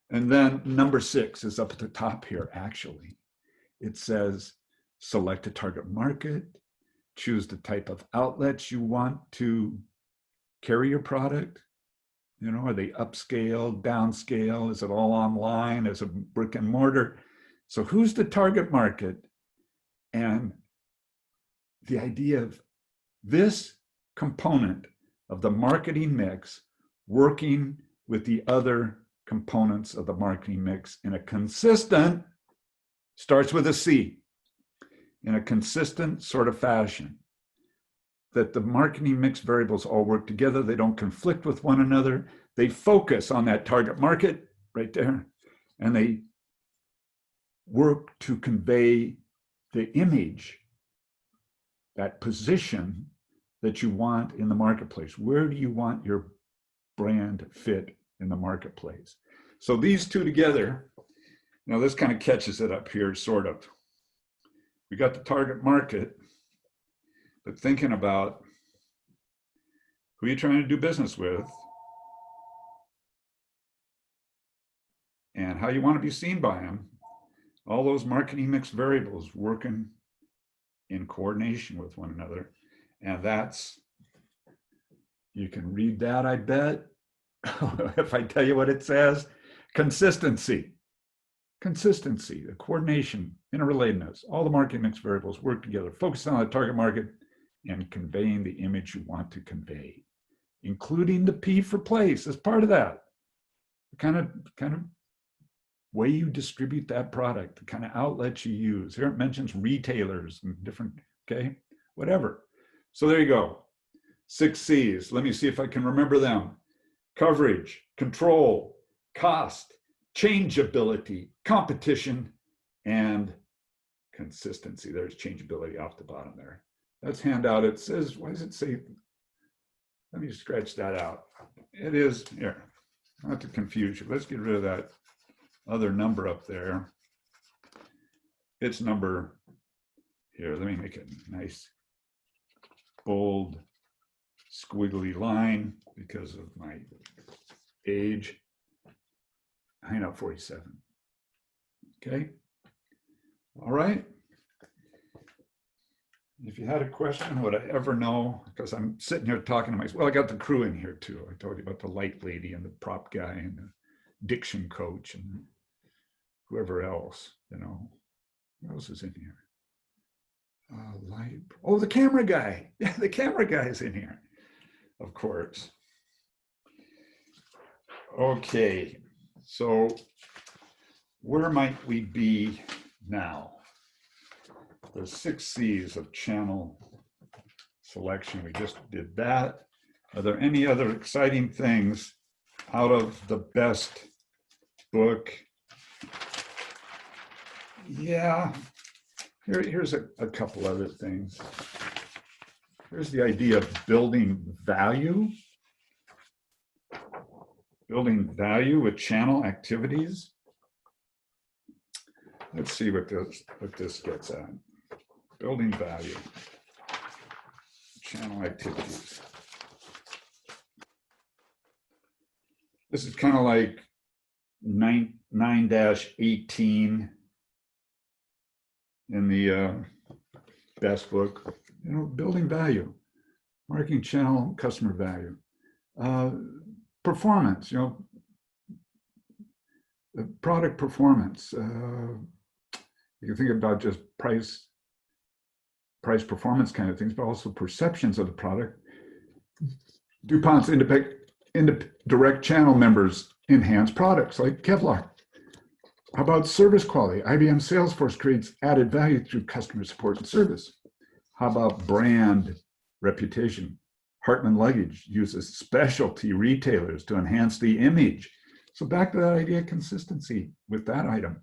And then number 6 is up at the top here, actually. It says, select a target market, choose the type of outlets you want to carry your product. Are they upscale, downscale? Is it all online? Is it brick and mortar? So who's the target market? And the idea of this component of the marketing mix working with the other components of the marketing mix in a consistent, starts with a C, in a consistent sort of fashion, that the marketing mix variables all work together. They don't conflict with one another. They focus on that target market right there, and they work to convey the image, that position that you want in the marketplace. Where do you want your brand fit in the marketplace? So these two together, this kind of catches it up here, sort of. We got the target market, but thinking about who you're trying to do business with and how you want to be seen by them, all those marketing mix variables working in coordination with one another. And that's, you can read that, I bet, if I tell you what it says. Consistency, the coordination, interrelatedness, all the marketing mix variables work together, focusing on the target market and conveying the image you want to convey, including the P for place as part of that. The kind of way you distribute that product, the kind of outlets you use. Here it mentions retailers and different okay? Whatever. So there you go. 6 C's. Let me see if I can remember them. Coverage, control, cost, changeability, competition, and consistency. There's changeability off the bottom there. That's handout. It says, why does it say? Let me scratch that out. It is here. Not to confuse you. Let's get rid of that other number up there. It's number here. Let me make it nice, bold, squiggly line because of my age. Handout 47. Okay. All right. If you had a question, would I ever know? Because I'm sitting here talking to myself. Well, I got the crew in here too. I told you about the light lady and the prop guy and the diction coach and whoever else, you know. What else is in here? Oh, the camera guy. Yeah, the camera guy is in here, of course. Okay, so where might we be now? The 6 C's of channel selection. We just did that. Are there any other exciting things out of the best book? Yeah, here's a couple other things. Here's the idea of building value with channel activities. Let's see what this gets at. Building value, channel activities. This is kind of like 9-18 in the best book. You know, building value, marketing channel, customer value, performance. You know, product performance. You can think about just price performance kind of things, but also perceptions of the product. DuPont's direct channel members enhance products like Kevlar. How about service quality? IBM Salesforce creates added value through customer support and service. How about brand reputation? Hartman Luggage uses specialty retailers to enhance the image. So back to that idea of consistency with that item.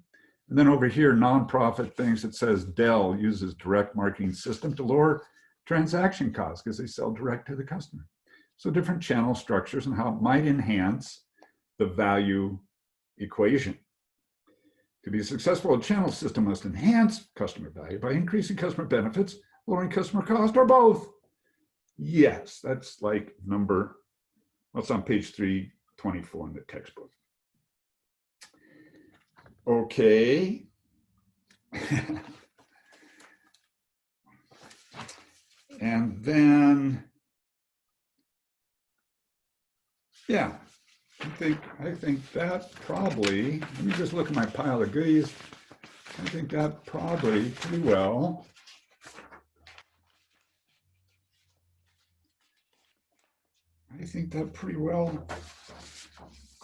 And then over here, nonprofit things, it says Dell uses direct marketing system to lower transaction costs because they sell direct to the customer. So different channel structures and how it might enhance the value equation. To be successful, a channel system must enhance customer value by increasing customer benefits, lowering customer cost, or both. Yes, that's like what's on page 324 in the textbook. Okay. And then, yeah, I think that probably, let me just look at my pile of goodies. I think that probably pretty well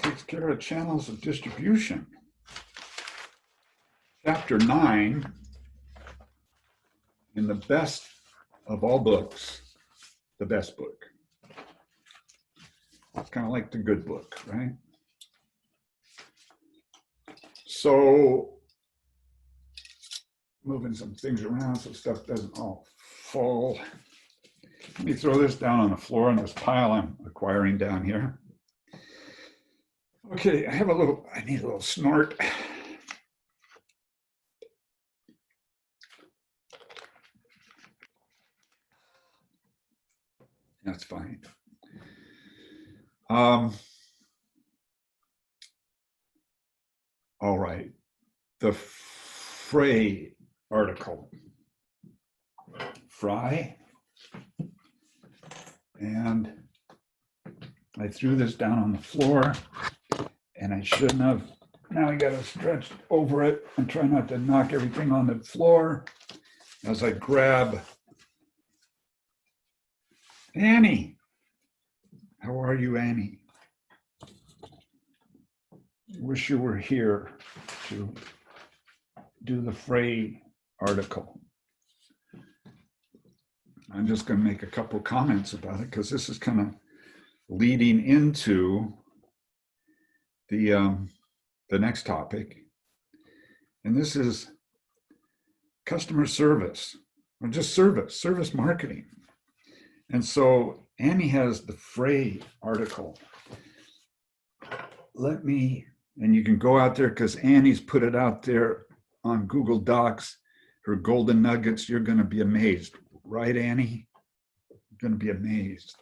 takes care of channels of distribution. Chapter 9 in the best of all books, the best book. It's kind of like the good book, right? So moving some things around so stuff doesn't all fall. Let me throw this down on the floor in this pile I'm acquiring down here. Okay, I need a little snort. That's fine. All right, the Fry article. Fry. And I threw this down on the floor and I shouldn't have. Now I gotta stretch over it and try not to knock everything on the floor as I grab Annie. How are you, Annie? Wish you were here to do the Fray article. I'm just going to make a couple comments about it because this is kind of leading into the next topic. And this is customer service, or just service marketing. And so Annie has the Frey article. And you can go out there because Annie's put it out there on Google Docs, her golden nuggets. You're going to be amazed. Right, Annie? You're going to be amazed.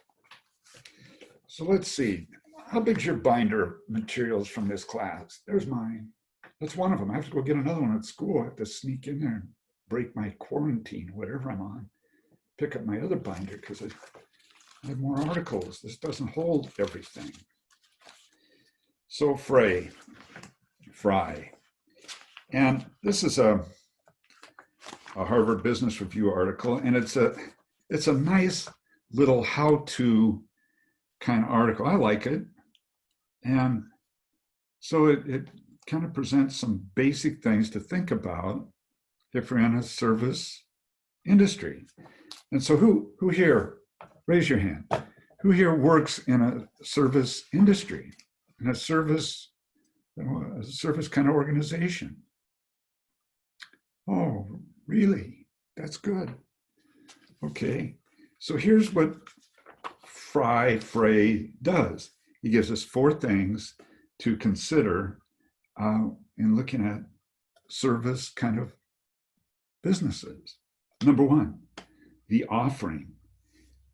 So let's see. How big's your binder materials from this class? There's mine. That's one of them. I have to go get another one at school. I have to sneak in there and break my quarantine, whatever I'm on. Pick up my other binder because I have more articles. This doesn't hold everything. So Frey. And this is a Harvard Business Review article, and it's a nice little how-to kind of article. I like it. And so it kind of presents some basic things to think about if we're in a service industry. And so who here, raise your hand, who here works in a service industry, in a service kind of organization? Oh, really? That's good. Okay. So here's what Frey does. He gives us 4 things to consider in looking at service kind of businesses. Number 1, the offering.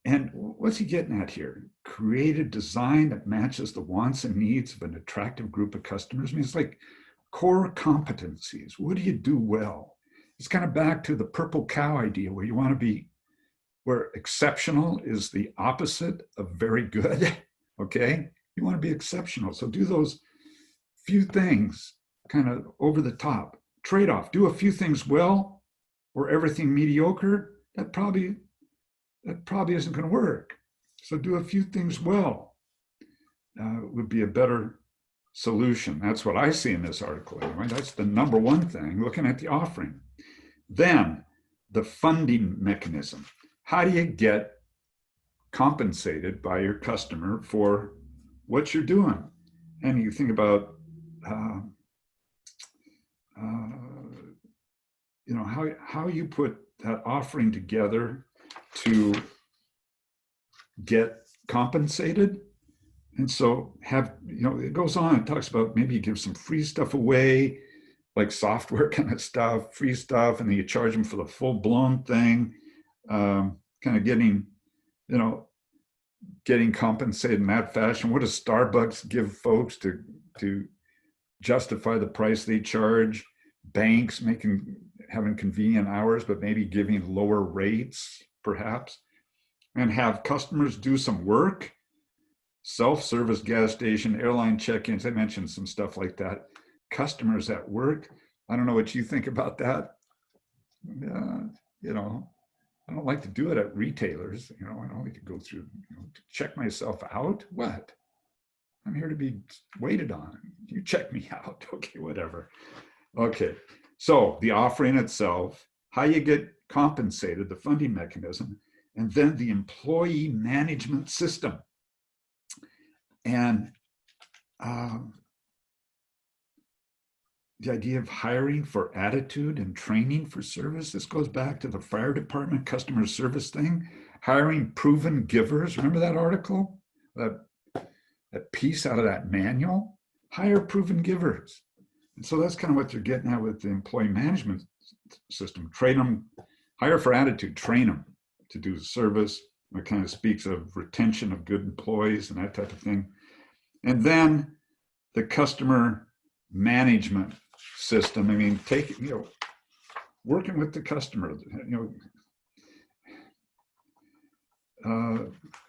And what's he getting at here? Create a design that matches the wants and needs of an attractive group of customers. I mean, it's like core competencies. What do you do well? It's kind of back to the purple cow idea where you want to be, where exceptional is the opposite of very good, okay? You want to be exceptional. So do those few things kind of over the top. Trade-off, do a few things well or everything mediocre. That probably isn't going to work. So do a few things well would be a better solution. That's what I see in this article anyway. That's the number 1 thing, looking at the offering. Then the funding mechanism. How do you get compensated by your customer for what you're doing? And you think about how you put that offering together to get compensated. And so it goes on, it talks about maybe you give some free stuff away, like software kind of stuff, free stuff, and then you charge them for the full-blown thing, kind of getting compensated in that fashion. What does Starbucks give folks to justify the price they charge? Banks having convenient hours, but maybe giving lower rates, perhaps, and have customers do some work. Self-service gas station, airline check-ins. I mentioned some stuff like that. Customers at work. I don't know what you think about that. I don't like to do it at retailers. I don't like to go through, to check myself out. What? I'm here to be waited on. You check me out. Okay, whatever. Okay, so the offering itself, how you get compensated, the funding mechanism, and then the employee management system. And the idea of hiring for attitude and training for service. This goes back to the fire department customer service thing. Hiring proven givers. Remember that article? That piece out of that manual? Hire proven givers. And so that's kind of what they're getting at with the employee management system. Train them, hire for attitude, train them to do service. It kind of speaks of retention of good employees and that type of thing. And then the customer management system. I mean, working with the customer,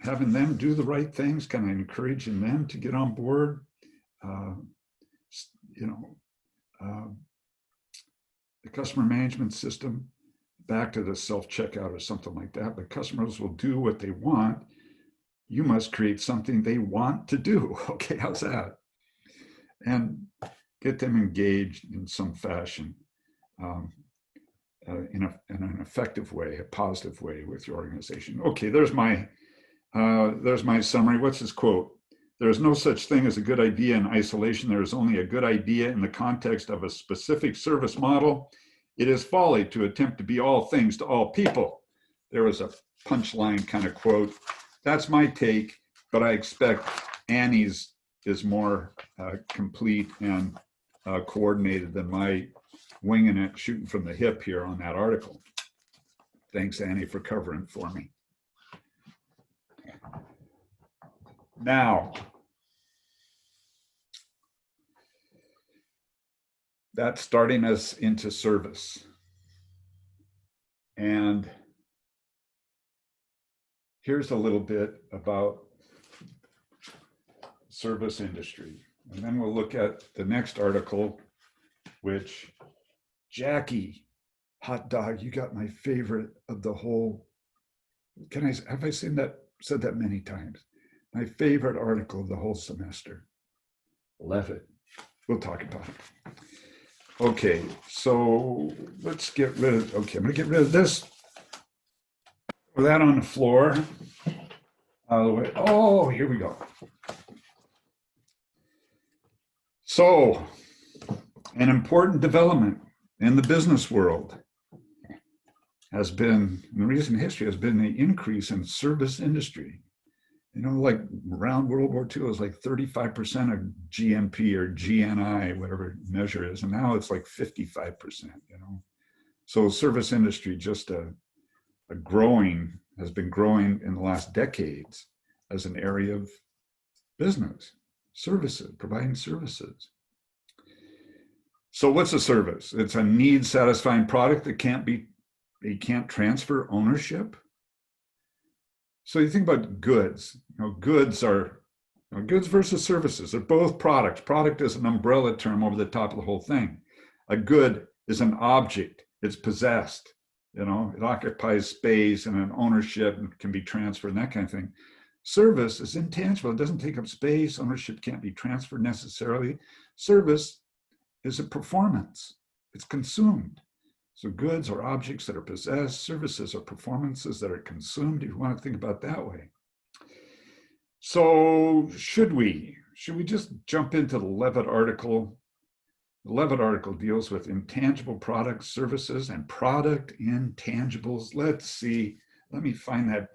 having them do the right things, kind of encouraging them to get on board. The customer management system, back to the self-checkout or something like that, but customers will do what they want. You must create something they want to do. Okay, how's that? And get them engaged in some fashion. in an effective way, a positive way with your organization. Okay, there's my summary. What's his quote? There is no such thing as a good idea in isolation. There is only a good idea in the context of a specific service model. It is folly to attempt to be all things to all people. There was a punchline kind of quote. That's my take, but I expect Annie's is more complete and coordinated than my winging it, shooting from the hip here on that article. Thanks, Annie, for covering for me. Now, that's starting us into service. And here's a little bit about service industry. And then we'll look at the next article, which Jackie, hot dog, you got my favorite of the whole. Have I said that many times? My favorite article of the whole semester. Leavitt. We'll talk about it. Okay, so let's get rid of, I'm gonna get rid of this. Put that on the floor. Oh, here we go. So, an important development in the business world has been, in recent history, has been the increase in service industry. You know, like around World War II, it was like 35% of GNP or GNI, whatever measure is, and now it's like 55%, you know. So service industry just has been growing in the last decades as an area of business, services, providing services. So what's a service? It's a need satisfying product that you can't transfer ownership. So you think about goods. You know, goods are goods versus services. They're both products. Product is an umbrella term over the top of the whole thing. A good is an object. It's possessed. You know, it occupies space and an ownership and can be transferred and that kind of thing. Service is intangible. It doesn't take up space. Ownership can't be transferred necessarily. Service is a performance. It's consumed. So goods are objects that are possessed. Services are performances that are consumed, if you want to think about it that way. So should we just jump into the Leavitt article? The Leavitt article deals with intangible products, services, and product intangibles. Let's see. Let me find that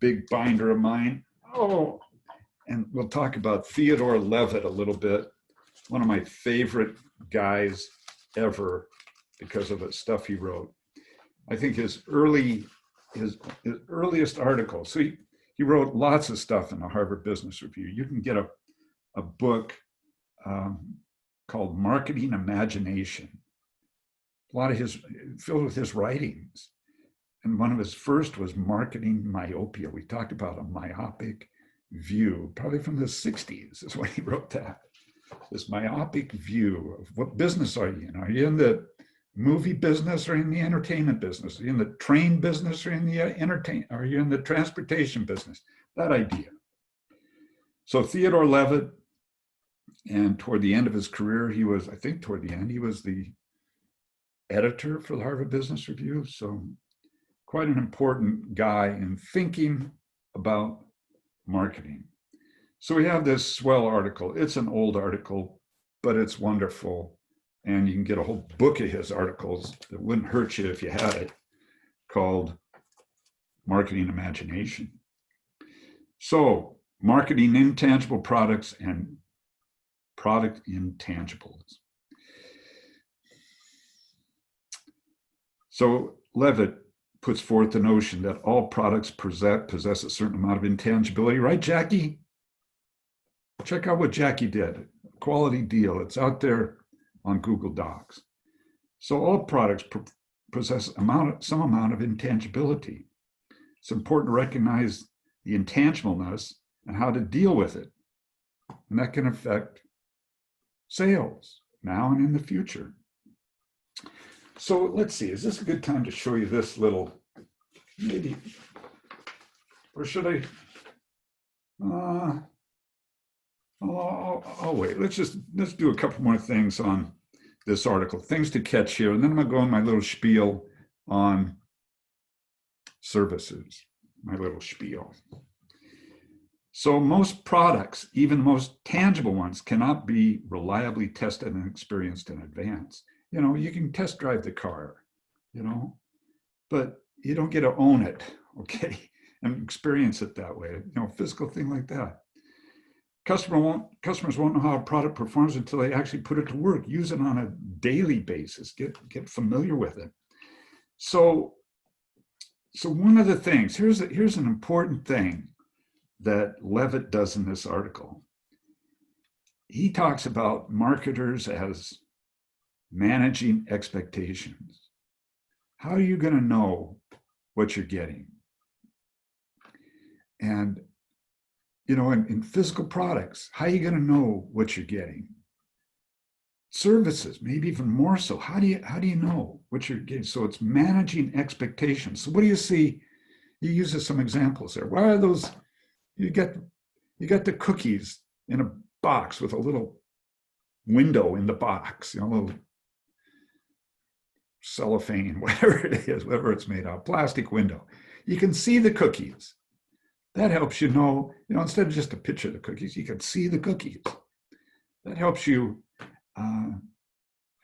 big binder of mine. Oh, and we'll talk about Theodore Leavitt a little bit. One of my favorite guys ever, because of the stuff he wrote. I think his earliest article. So he wrote lots of stuff in the Harvard Business Review. You can get a book called Marketing Imagination. A lot of filled with his writings. And one of his first was Marketing Myopia. We talked about a myopic view, probably from the 60s is when he wrote that. This myopic view of what business are you in? Are you in the movie business or in the entertainment business? Are you in the train business or in the are you in the transportation business? That idea. So Theodore Leavitt, and toward the end of his career, he was the editor for the Harvard Business Review. So quite an important guy in thinking about marketing. So we have this swell article. It's an old article, but it's wonderful. And you can get a whole book of his articles. It wouldn't hurt you if you had it, called Marketing Imagination. So marketing intangible products and product intangibles. So Leavitt puts forth the notion that all products possess a certain amount of intangibility, right, Jackie? Check out what Jackie did. Quality deal. It's out there on Google Docs. So all products possess some amount of intangibility. It's important to recognize the intangibleness and how to deal with it. And that can affect sales now and in the future. So let's see, is this a good time to show you this little, maybe, or should I, I'll wait. Let's do a couple more things on this article, things to catch here. And then I'm gonna go on my little spiel on services, my little spiel. So most products, even the most tangible ones, cannot be reliably tested and experienced in advance. You know, you can test drive the car, you know, but you don't get to own it, okay, and experience it that way, you know, physical thing like that. Customers won't know how a product performs until they actually put it to work, use it on a daily basis, get familiar with it. So one of the things, here's an important thing that Leavitt does in this article. He talks about marketers as managing expectations. How are you going to know what you're getting? And, you know, in physical products, how are you going to know what you're getting? Services, maybe even more so. How do you know what you're getting? So it's managing expectations. So what do you see? He uses some examples there. Why are those? You got the cookies in a box with a little window in the box, you know, a little cellophane, whatever it is, whatever it's made of, plastic window. You can see the cookies. That helps you know, instead of just a picture of the cookies, you can see the cookies. That helps you,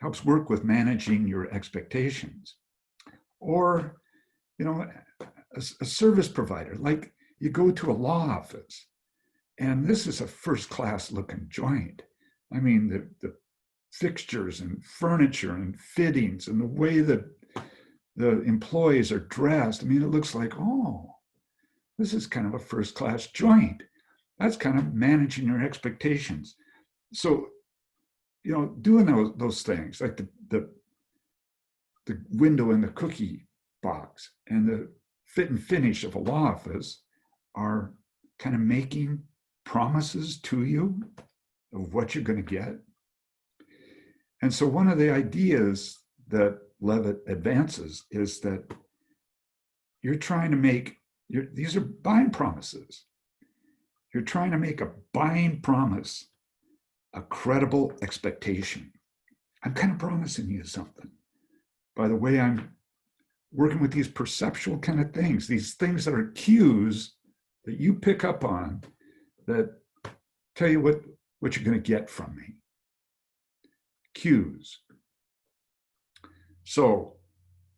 helps work with managing your expectations. Or, you know, a service provider, like you go to a law office, and this is a first-class looking joint. I mean, the fixtures and furniture and fittings and the way that the employees are dressed. I mean, it looks like, oh, this is kind of a first-class joint. That's kind of managing your expectations. So, you know, doing those things, like the window in the cookie box and the fit and finish of a law office are kind of making promises to you of what you're going to get. And so one of the ideas that Leavitt advances is that you're trying to make, these are buying promises. You're trying to make a buying promise a credible expectation. I'm kind of promising you something. By the way, I'm working with these perceptual kind of things, these things that are cues that you pick up on that tell you what you're going to get from me. Cues. So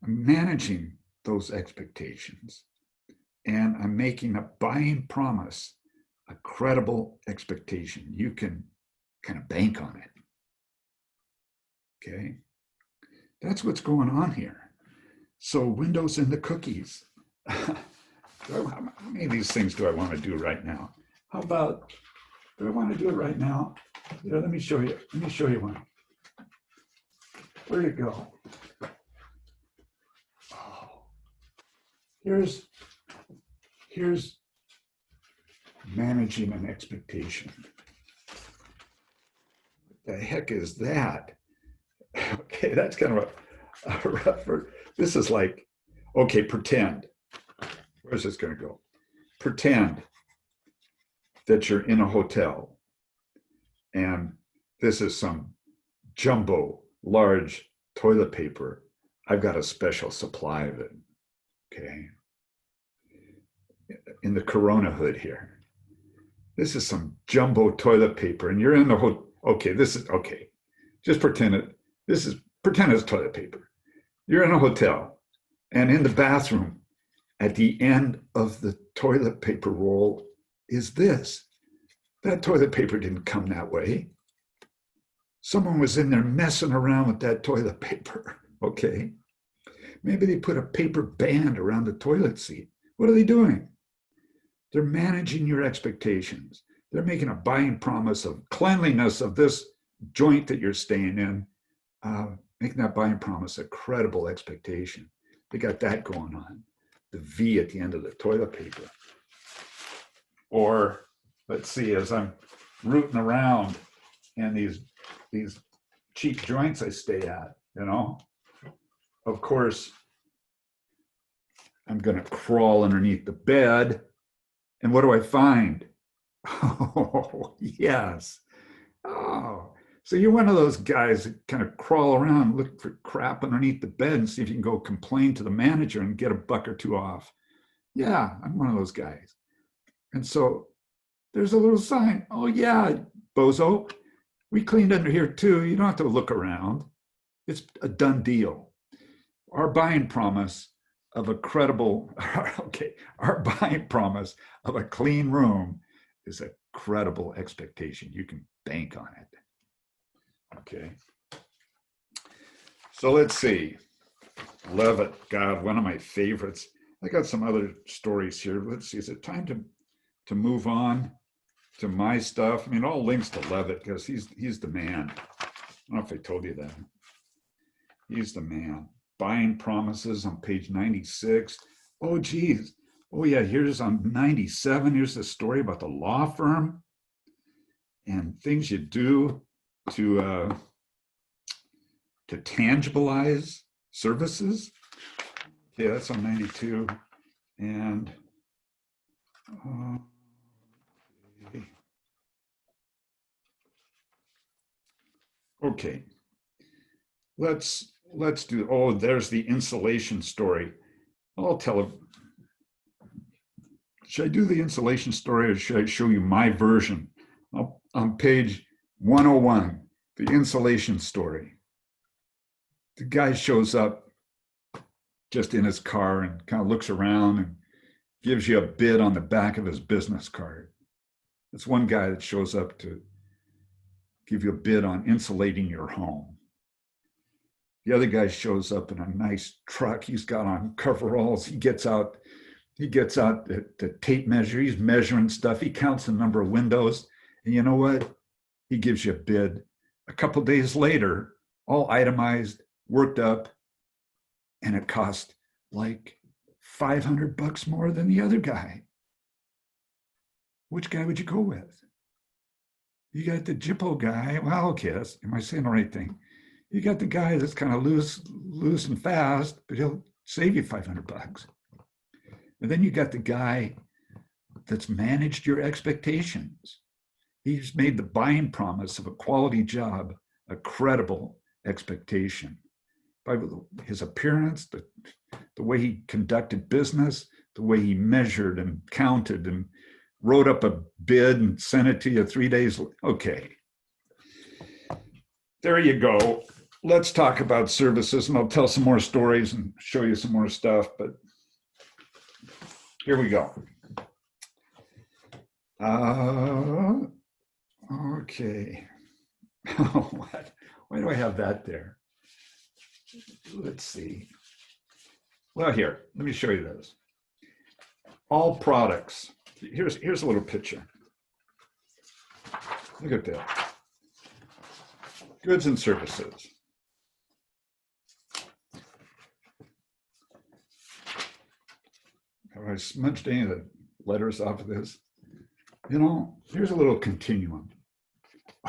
I'm managing those expectations, and I'm making a buying promise a credible expectation. You can kind of bank on it. Okay? That's what's going on here. So windows in the cookies. How many of these things do I want to do right now? How about, do I want to do it right now? Yeah, let me show you. Let me show you one. Where'd it go? Oh, here's managing an expectation. What the heck is that? Okay, that's kind of a rough word. This is like, okay, pretend. Where's this going to go? Pretend that you're in a hotel and this is some jumbo, large toilet paper. I've got a special supply of it, okay? In the Corona hood here. This is some jumbo toilet paper and you're in the hotel. Okay, this is, okay. Just pretend it, pretend it's toilet paper. You're in a hotel and in the bathroom, at the end of the toilet paper roll is this. That toilet paper didn't come that way. Someone was in there messing around with that toilet paper, okay? Maybe they put a paper band around the toilet seat. What are they doing? They're managing your expectations. They're making a buying promise of cleanliness of this joint that you're staying in, making that buying promise a credible expectation. They got that going on. The V at the end of the toilet paper. Or let's see, as I'm rooting around in these cheap joints I stay at, you know, of course, I'm going to crawl underneath the bed. And what do I find? Oh, yes. Oh, So you're one of those guys that kind of crawl around, look for crap underneath the bed and see if you can go complain to the manager and get a buck or two off. Yeah, I'm one of those guys. And so there's a little sign. Oh yeah, bozo, we cleaned under here too. You don't have to look around. It's a done deal. Our buying promise of a credible, okay, our buying promise of a clean room is a credible expectation. You can bank on it. Okay. So let's see. Leavitt, God, one of my favorites. I got some other stories here. Let's see. Is it time to move on to my stuff? I mean, all links to Leavitt because he's the man. I don't know if I told you that. He's the man. Buying promises on page 96. Oh, geez. Oh, yeah, here's on 97. Here's the story about the law firm and things you do to tangibilize services. Yeah, that's on 92. And okay. Let's do, oh, there's the insulation story. I'll tell it. Should I do the insulation story or should I show you my version? On page 101, the insulation story. The guy shows up just in his car and kind of looks around and gives you a bid on the back of his business card. That's one guy that shows up to give you a bid on insulating your home. The other guy shows up in a nice truck. He's got on coveralls. He gets out the tape measure. He's measuring stuff. He counts the number of windows. And you know what? He gives you a bid. A couple of days later, all itemized, worked up, and it cost like $500 more than the other guy. Which guy would you go with? You got the Jippo guy. Well, okay, am I saying the right thing? You got the guy that's kind of loose and fast, but he'll save you $500. And then you got the guy that's managed your expectations. He's made the buying promise of a quality job a credible expectation by his appearance, the way he conducted business, the way he measured and counted and wrote up a bid and sent it to you 3 days. Okay. There you go. Let's talk about services, and I'll tell some more stories and show you some more stuff, but here we go. Okay. What? Why do I have that there? Let's see. Well, here, let me show you this. All products. Here's a little picture. Look at that. Goods and services. Have I smudged any of the letters off of this? You know, here's a little continuum.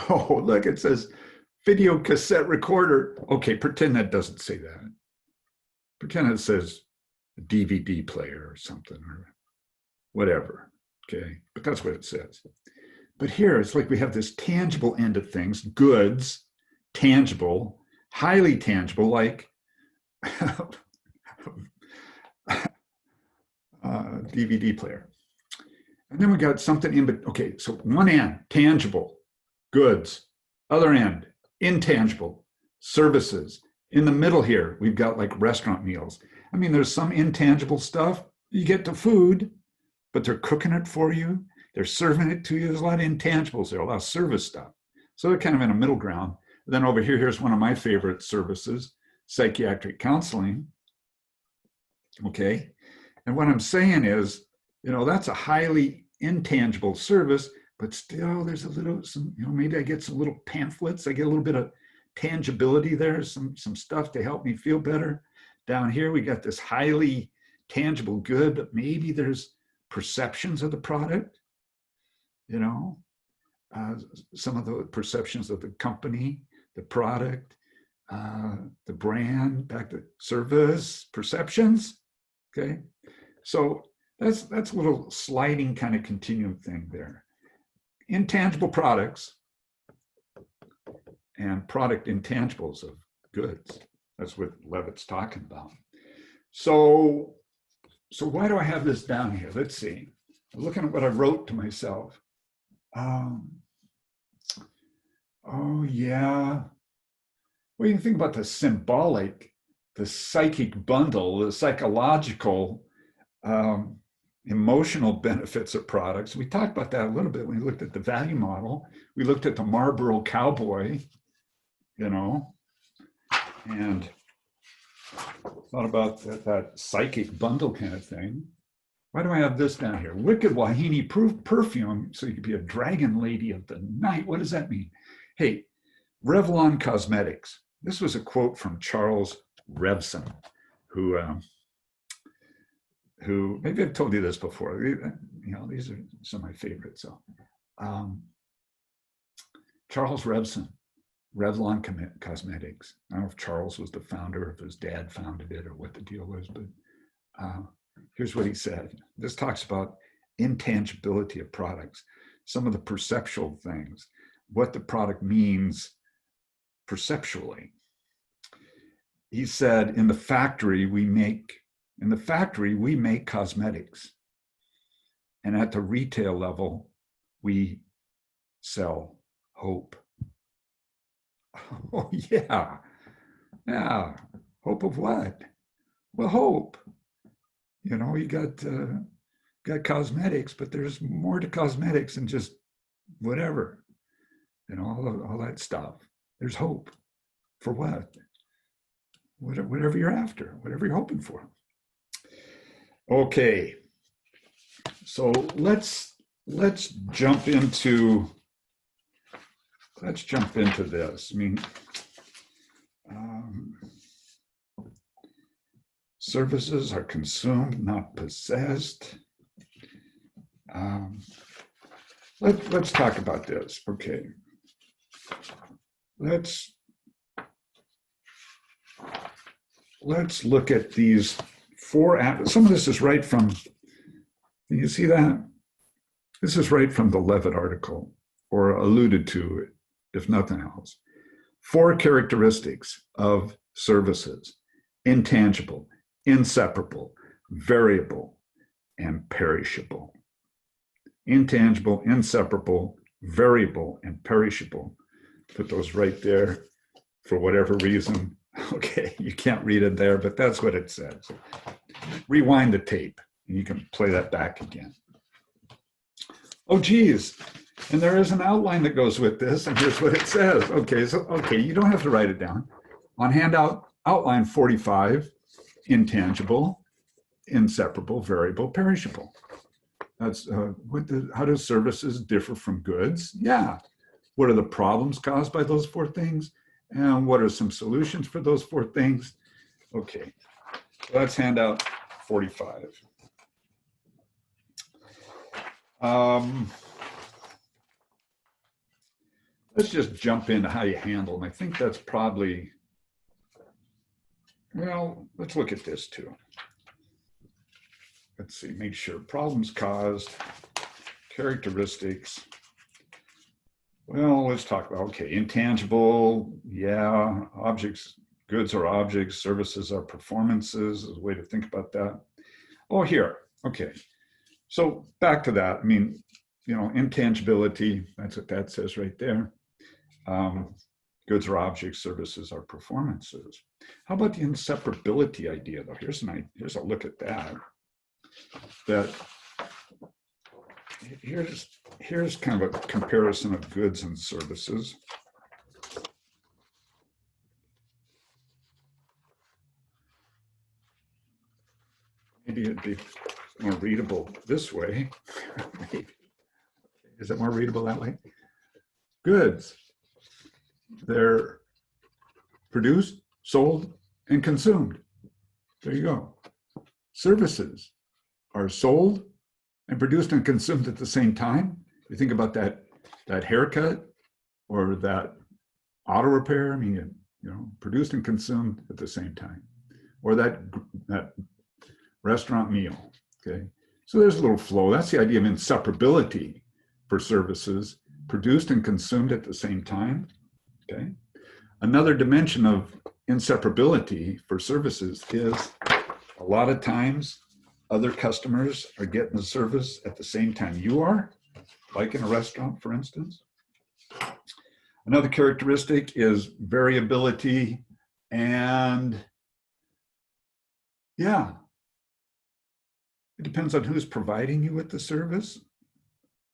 Oh, look, it says video cassette recorder. Okay, pretend that doesn't say that. Pretend it says DVD player or something or whatever. Okay, but that's what it says. But here it's like we have this tangible end of things, goods, tangible, highly tangible, like DVD player. And then we got something in, but okay, so one end, tangible, goods, other end, intangible, services. In the middle here, we've got like restaurant meals. I mean, there's some intangible stuff. You get the food, but they're cooking it for you. They're serving it to you. There's a lot of intangibles there, a lot of service stuff. So they're kind of in a middle ground. And then over here, here's one of my favorite services, psychiatric counseling. Okay. And what I'm saying is, you know, that's a highly intangible service, but still there's a little, maybe I get some little pamphlets. I get a little bit of tangibility there, some stuff to help me feel better. Down here, we got this highly tangible good, but maybe there's perceptions of the product, you know, some of the perceptions of the company, the product, the brand, back to service, perceptions, okay? So that's a little sliding kind of continuum thing there. Intangible products and product intangibles of goods. That's what Leavitt's talking about. So why do I have this down here? Let's see. I'm looking at what I wrote to myself. Oh yeah. Well, you can think about the symbolic, the psychic bundle, the psychological, emotional benefits of products. We talked about that a little bit when we looked at the value model. We looked at the Marlboro cowboy, you know, and thought about that psychic bundle kind of thing. Why do I have this down here? Wicked Wahini perfume, so you could be a dragon lady of the night. What does that mean? Hey, Revlon Cosmetics. This was a quote from Charles Revson, who maybe I've told you this before. You know, these are some of my favorites. So, Charles Revson, Revlon Cosmetics. I don't know if Charles was the founder, if his dad founded it, or what the deal was, but here's what he said. This talks about intangibility of products, some of the perceptual things, what the product means perceptually. He said, in the factory we make cosmetics, and at the retail level we sell hope. Oh yeah, hope of what? Well, hope. You know, you got cosmetics, but there's more to cosmetics than just whatever, you know, all that stuff. There's hope for what? Whatever you're after, whatever you're hoping for. Okay, so let's jump into this. I mean, services are consumed, not possessed. Let's talk about this. Okay, let's look at these four. Some of this is right from. Can you see that? This is right from the Leavitt article, or alluded to it, if nothing else. 4 characteristics of services: intangible, inseparable, variable, and perishable. Intangible, inseparable, variable, and perishable. Put those right there for whatever reason. Okay, you can't read it there, but that's what it says. Rewind the tape, and you can play that back again. Oh, geez. And there is an outline that goes with this, and here's what it says. Okay, you don't have to write it down. On handout, outline 45, intangible, inseparable, variable, perishable. That's how do services differ from goods? Yeah. What are the problems caused by those 4 things? And what are some solutions for those 4 things? Okay, so that's handout 45. Let's just jump into how you handle them. I think that's probably, well, let's look at this too. Let's see, make sure problems caused, characteristics. Well, let's talk about, okay, intangible, yeah, objects, goods are objects, services are performances, is a way to think about that. Oh, here, okay. So back to that, I mean, you know, intangibility, that's what that says right there. Goods are objects, services are performances. How about the inseparability idea though? Here's a look at that. Here's kind of a comparison of goods and services. Maybe it'd be more readable this way. Maybe. Is it more readable that way? Goods. They're produced, sold, and consumed. There you go. Services are sold and produced and consumed at the same time. You think about that haircut or that auto repair. I mean, you know, produced and consumed at the same time, or that restaurant meal. Okay, so there's a little flow. That's the idea of inseparability for services, produced and consumed at the same time. Okay, Another dimension of inseparability for services is a lot of times other customers are getting the service at the same time you are, like in a restaurant, for instance. Another characteristic is variability, and yeah, it depends on who's providing you with the service,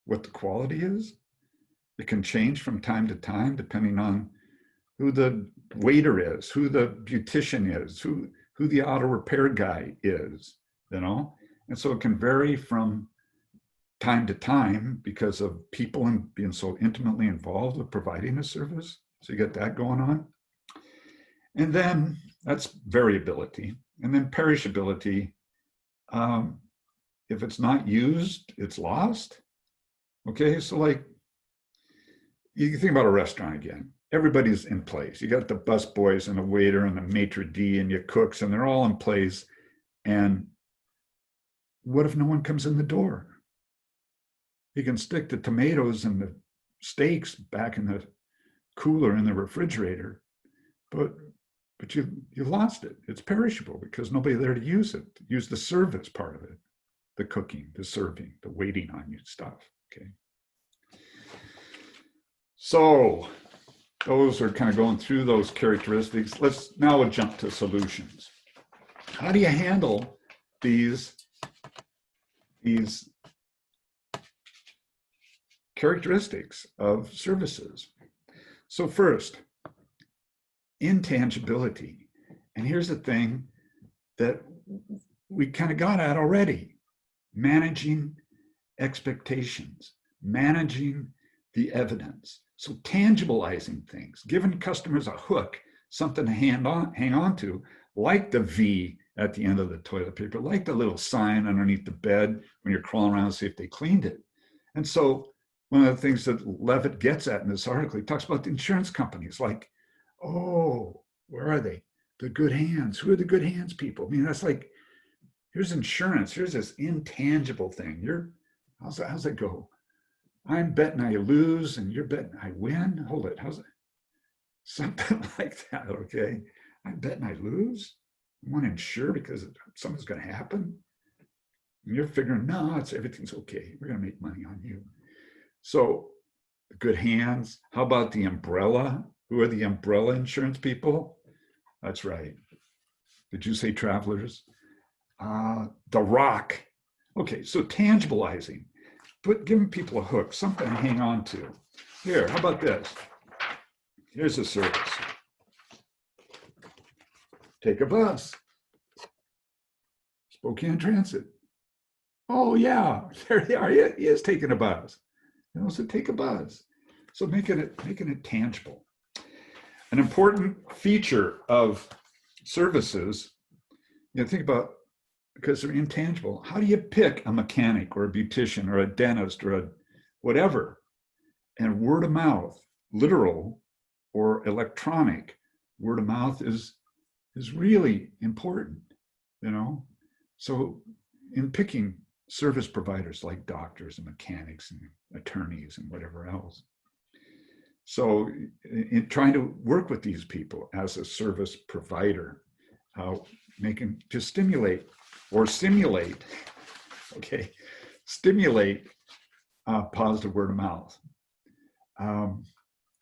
what the quality is. It can change from time to time depending on who the waiter is, who the beautician is, who the auto repair guy is, you know? And so it can vary from time to time because of people and being so intimately involved with providing a service. So you get that going on. And then that's variability. And then perishability. If it's not used, it's lost. Okay, so like you can think about a restaurant again. Everybody's in place. You got the bus boys and the waiter and the maitre d' and your cooks, and they're all in place. And what if no one comes in the door? You can stick the tomatoes and the steaks back in the cooler in the refrigerator, but you lost it. It's perishable because nobody's there to use it. Use the service part of it, the cooking, the serving, the waiting on you stuff. Okay. So those are kind of going through those characteristics. Let's now jump to solutions. How do you handle these characteristics of services? So first, intangibility. And here's the thing that we kind of got at already: managing expectations, managing the evidence. So tangibilizing things, giving customers a hook, something to hang on to, like the V at the end of the toilet paper, like the little sign underneath the bed when you're crawling around to see if they cleaned it. And so one of the things that Leavitt gets at in this article, he talks about the insurance companies, like, oh, where are they? The good hands. Who are the good hands people? I mean, that's like, here's insurance. Here's this intangible thing. How's that go? I'm betting I lose and you're betting I win. Hold it. How's it? Something like that. Okay. I'm betting I lose. I want to insure because something's going to happen. And you're figuring, no, everything's okay. We're going to make money on you. So good hands. How about the umbrella? Who are the umbrella insurance people? That's right. Did you say travelers? The rock. Okay, so tangibilizing. Giving people a hook, something to hang on to. Here, how about this? Here's a service. Take a bus. Spokane Transit. Oh yeah, there they are. He is taking a bus. So take a bus. So making it tangible. An important feature of services, think about, because they're intangible. How do you pick a mechanic or a beautician or a dentist or a whatever? And word of mouth, literal or electronic, word of mouth is really important, So in picking service providers like doctors and mechanics and attorneys and whatever else. So in trying to work with these people as a service provider, to stimulate or simulate, stimulate positive word of mouth.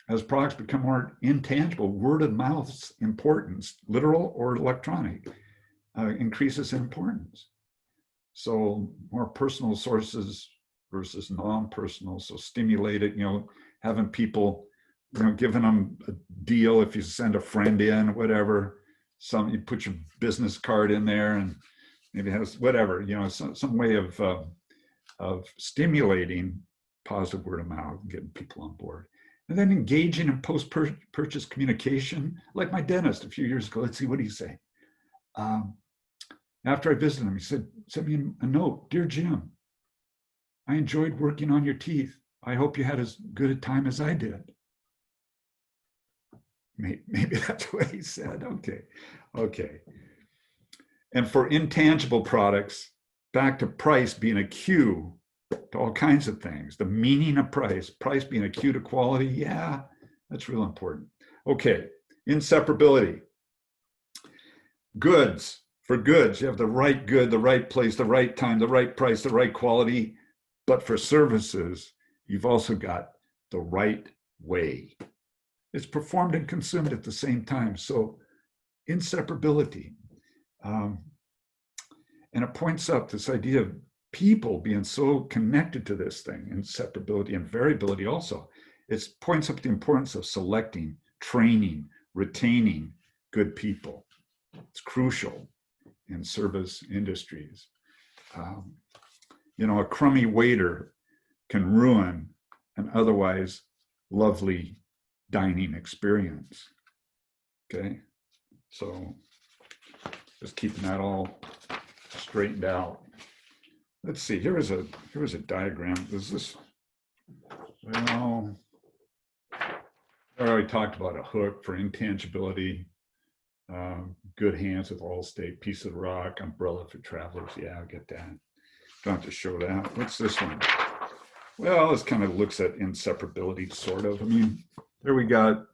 As products become more intangible, word of mouth's importance, literal or electronic, increases in importance. So more personal sources versus non-personal. So stimulated, having people, giving them a deal if you send a friend in, whatever. You put your business card in there and maybe has whatever, some way of stimulating positive word of mouth, getting people on board. And then engaging in post-purchase communication, like my dentist a few years ago. Let's see, what did he say? After I visited him, he said, sent me a note. Dear Jim, I enjoyed working on your teeth. I hope you had as good a time as I did. Maybe that's what he said. Okay. And for intangible products, back to price being a cue to all kinds of things. The meaning of price being a cue to quality. Yeah, that's real important. Okay, Inseparability. Goods. For goods, you have the right good, the right place, the right time, the right price, the right quality. But for services, you've also got the right way. It's performed and consumed at the same time. So inseparability. And it points up this idea of people being so connected to this thing, inseparability and variability also. It points up the importance of selecting, training, retaining good people. It's crucial in service industries. A crummy waiter can ruin an otherwise lovely dining experience. Okay, so just keeping that all straightened out. Let's see. Here is a diagram. Is this? Well, I already talked about a hook for intangibility. Good hands with Allstate, piece of rock, umbrella for travelers. Yeah, I'll get that. Don't have to show that. What's this one? Well, this kind of looks at inseparability, sort of. I mean, there we got,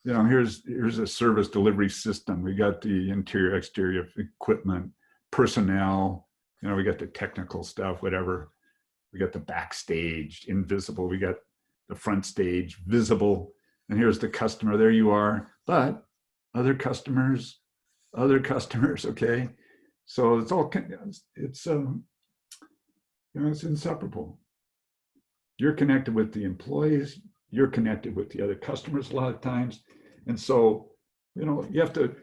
here's a service delivery system. We got the interior, exterior equipment, personnel, we got the technical stuff, whatever. We got the backstage, invisible. We got the front stage, visible. And here's the customer. There you are. But other customers, okay? So it's all, it's inseparable. You're connected with the employees, you're connected with the other customers a lot of times. And so, you have to,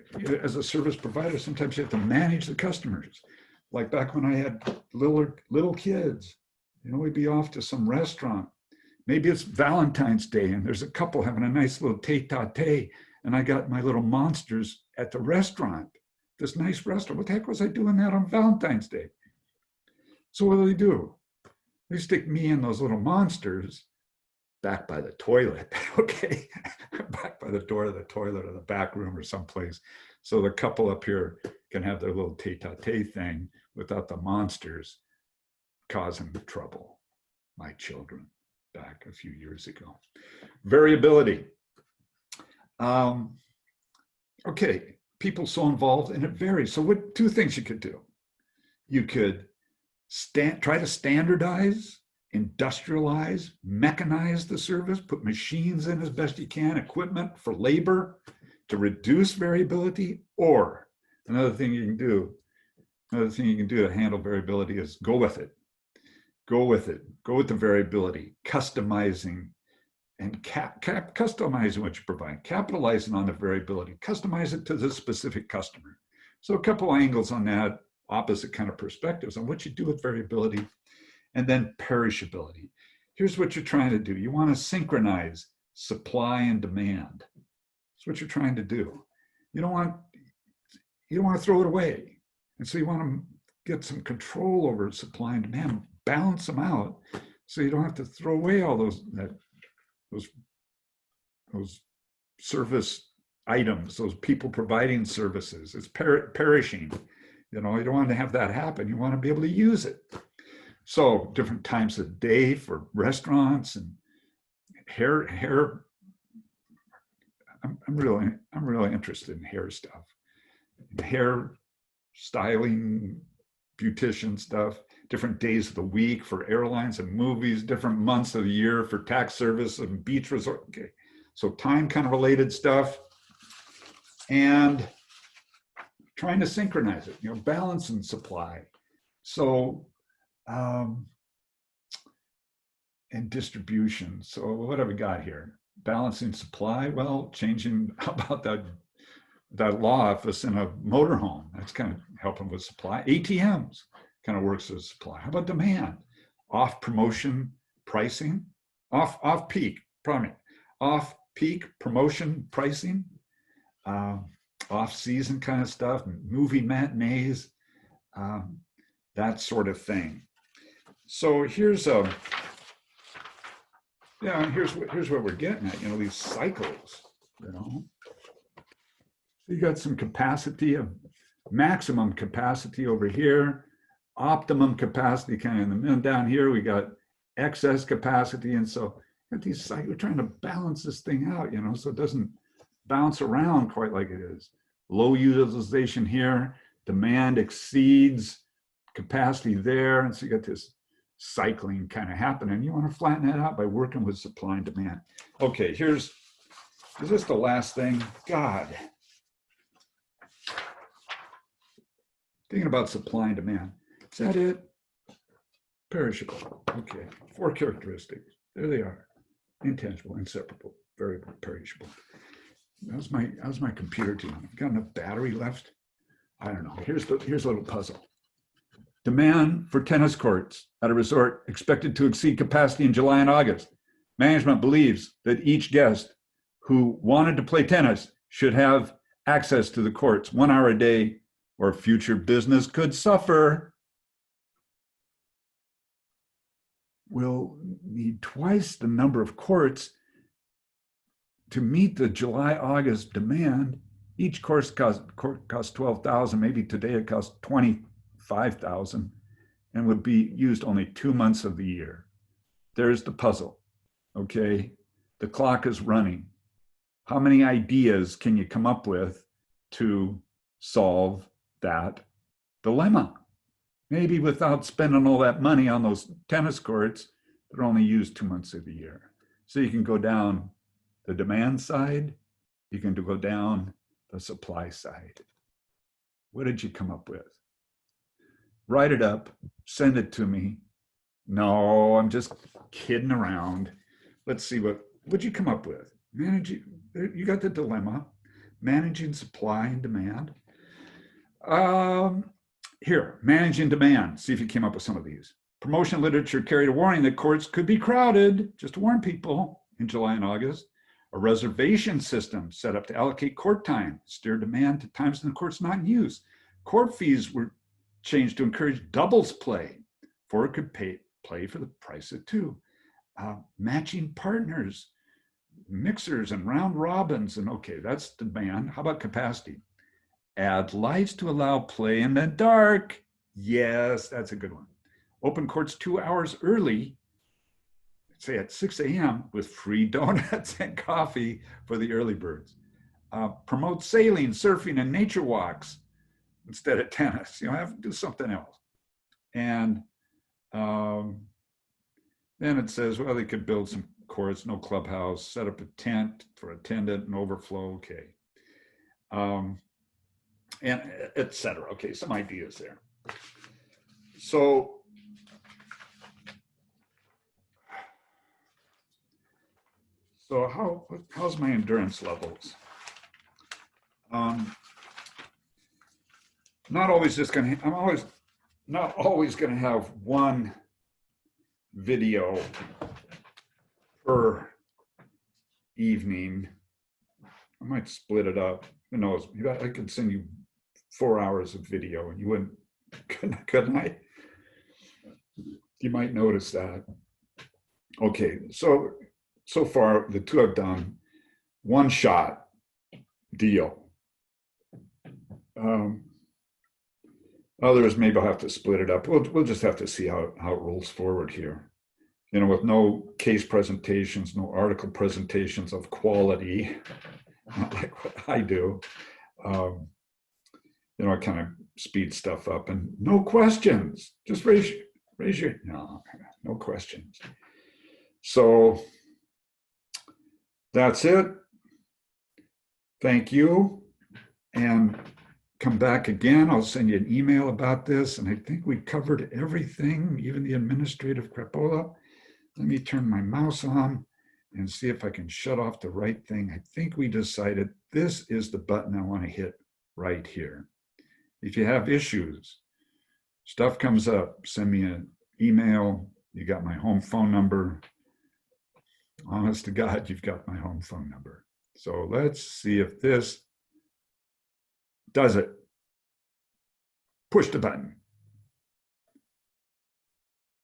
as a service provider, sometimes you have to manage the customers. Like back when I had little kids, we'd be off to some restaurant. Maybe it's Valentine's Day and there's a couple having a nice little tete-a-tete, and I got my little monsters at the restaurant, this nice restaurant. What the heck was I doing that on Valentine's Day? So what do? They stick me and those little monsters back by the toilet, okay? Back by the door of the toilet or the back room or someplace. So the couple up here can have their little tete-a-tete thing without the monsters causing trouble. My children back a few years ago. Variability. Okay, people so involved and it varies. So what two things you could do? You could try to standardize, industrialize, mechanize the service, put machines in as best you can, equipment for labor to reduce variability. Or another thing you can do to handle variability is go with it. Go with the variability, customizing and customizing what you provide, capitalizing on the variability, customize it to the specific customer. So a couple angles on that, opposite kind of perspectives on what you do with variability, and then perishability. Here's what you're trying to do. You want to synchronize supply and demand. That's what you're trying to do. You don't want to throw it away. And so you want to get some control over supply and demand, balance them out so you don't have to throw away all those service items, those people providing services. It's perishing. You don't want to have that happen. You want to be able to use it. So different times of day for restaurants and hair. I'm really interested in hair stuff, hair styling, beautician stuff, different days of the week for airlines and movies, different months of the year for tax service and beach resort. Okay, so time kind of related stuff, and trying to synchronize it, balance and supply. So, and distribution. So what have we got here? Balancing supply. Well, changing, how about that law office in a motorhome? That's kind of helping with supply. ATMs kind of works as supply. How about demand? Off promotion pricing, off peak promotion pricing, off season kind of stuff, movie matinees, that sort of thing. So here's what we're getting at, these cycles, You got some capacity, of maximum capacity over here, optimum capacity kind of in the middle. Down here, we got excess capacity. And so at these cycles, we're trying to balance this thing out, so it doesn't bounce around quite like it is. Low utilization here, demand exceeds capacity there. And so you got this cycling kind of happening. You want to flatten that out by working with supply and demand. Okay, is this the last thing? God. Thinking about supply and demand. Is that it? Perishable. Okay, 4 characteristics. There they are. Intangible, inseparable, variable, perishable. How's my computer doing? Got enough battery left? I don't know. Here's a little puzzle. Demand for tennis courts at a resort expected to exceed capacity in July and August. Management believes that each guest who wanted to play tennis should have access to the courts 1 hour a day, or future business could suffer. We'll need twice the number of courts to meet the July-August demand. Each course costs $12,000. Maybe today it costs $25,000, and would be used only 2 months of the year. There's the puzzle. Okay, the clock is running. How many ideas can you come up with to solve that dilemma? Maybe without spending all that money on those tennis courts that are only used 2 months of the year. So you can go down the demand side, you can go down the supply side. What did you come up with? Write it up, send it to me. No, I'm just kidding around. Let's see, what'd you come up with? You got the dilemma, managing supply and demand. Here, managing demand. See if you came up with some of these. Promotion literature carried a warning that courts could be crowded, just to warn people, in July and August. A reservation system set up to allocate court time, steer demand to times when the court's not in use. Court fees were changed to encourage doubles play. Four could play for the price of two. Matching partners, mixers and round robins, and okay, that's demand. How about capacity? Add lights to allow play in the dark. Yes, that's a good one. Open courts 2 hours early, say at 6 a.m. with free donuts and coffee for the early birds. Promote sailing, surfing, and nature walks instead of tennis. Have to do something else. And then it says, well, they could build some courts, no clubhouse, set up a tent for attendant and overflow. Okay. And et cetera. Okay, some ideas there. So how's my endurance levels? I'm not always gonna have one video per evening. I might split it up. Who knows? I could send you 4 hours of video and you wouldn't, couldn't I? You might notice that. Okay, so far the two I've done, one shot deal. Others, maybe I'll have to split it up. We'll just have to see how it rolls forward here. With no case presentations, no article presentations of quality, not like what I do. I kind of speed stuff up, and no questions. Just raise your, no questions. So that's it. Thank you. And come back again. I'll send you an email about this. And I think we covered everything, even the administrative crapola. Let me turn my mouse on and see if I can shut off the right thing. I think we decided this is the button I want to hit right here. If you have issues, stuff comes up, send me an email. You got my home phone number. Honest to God, you've got my home phone number. So let's see if this does it. Push the button.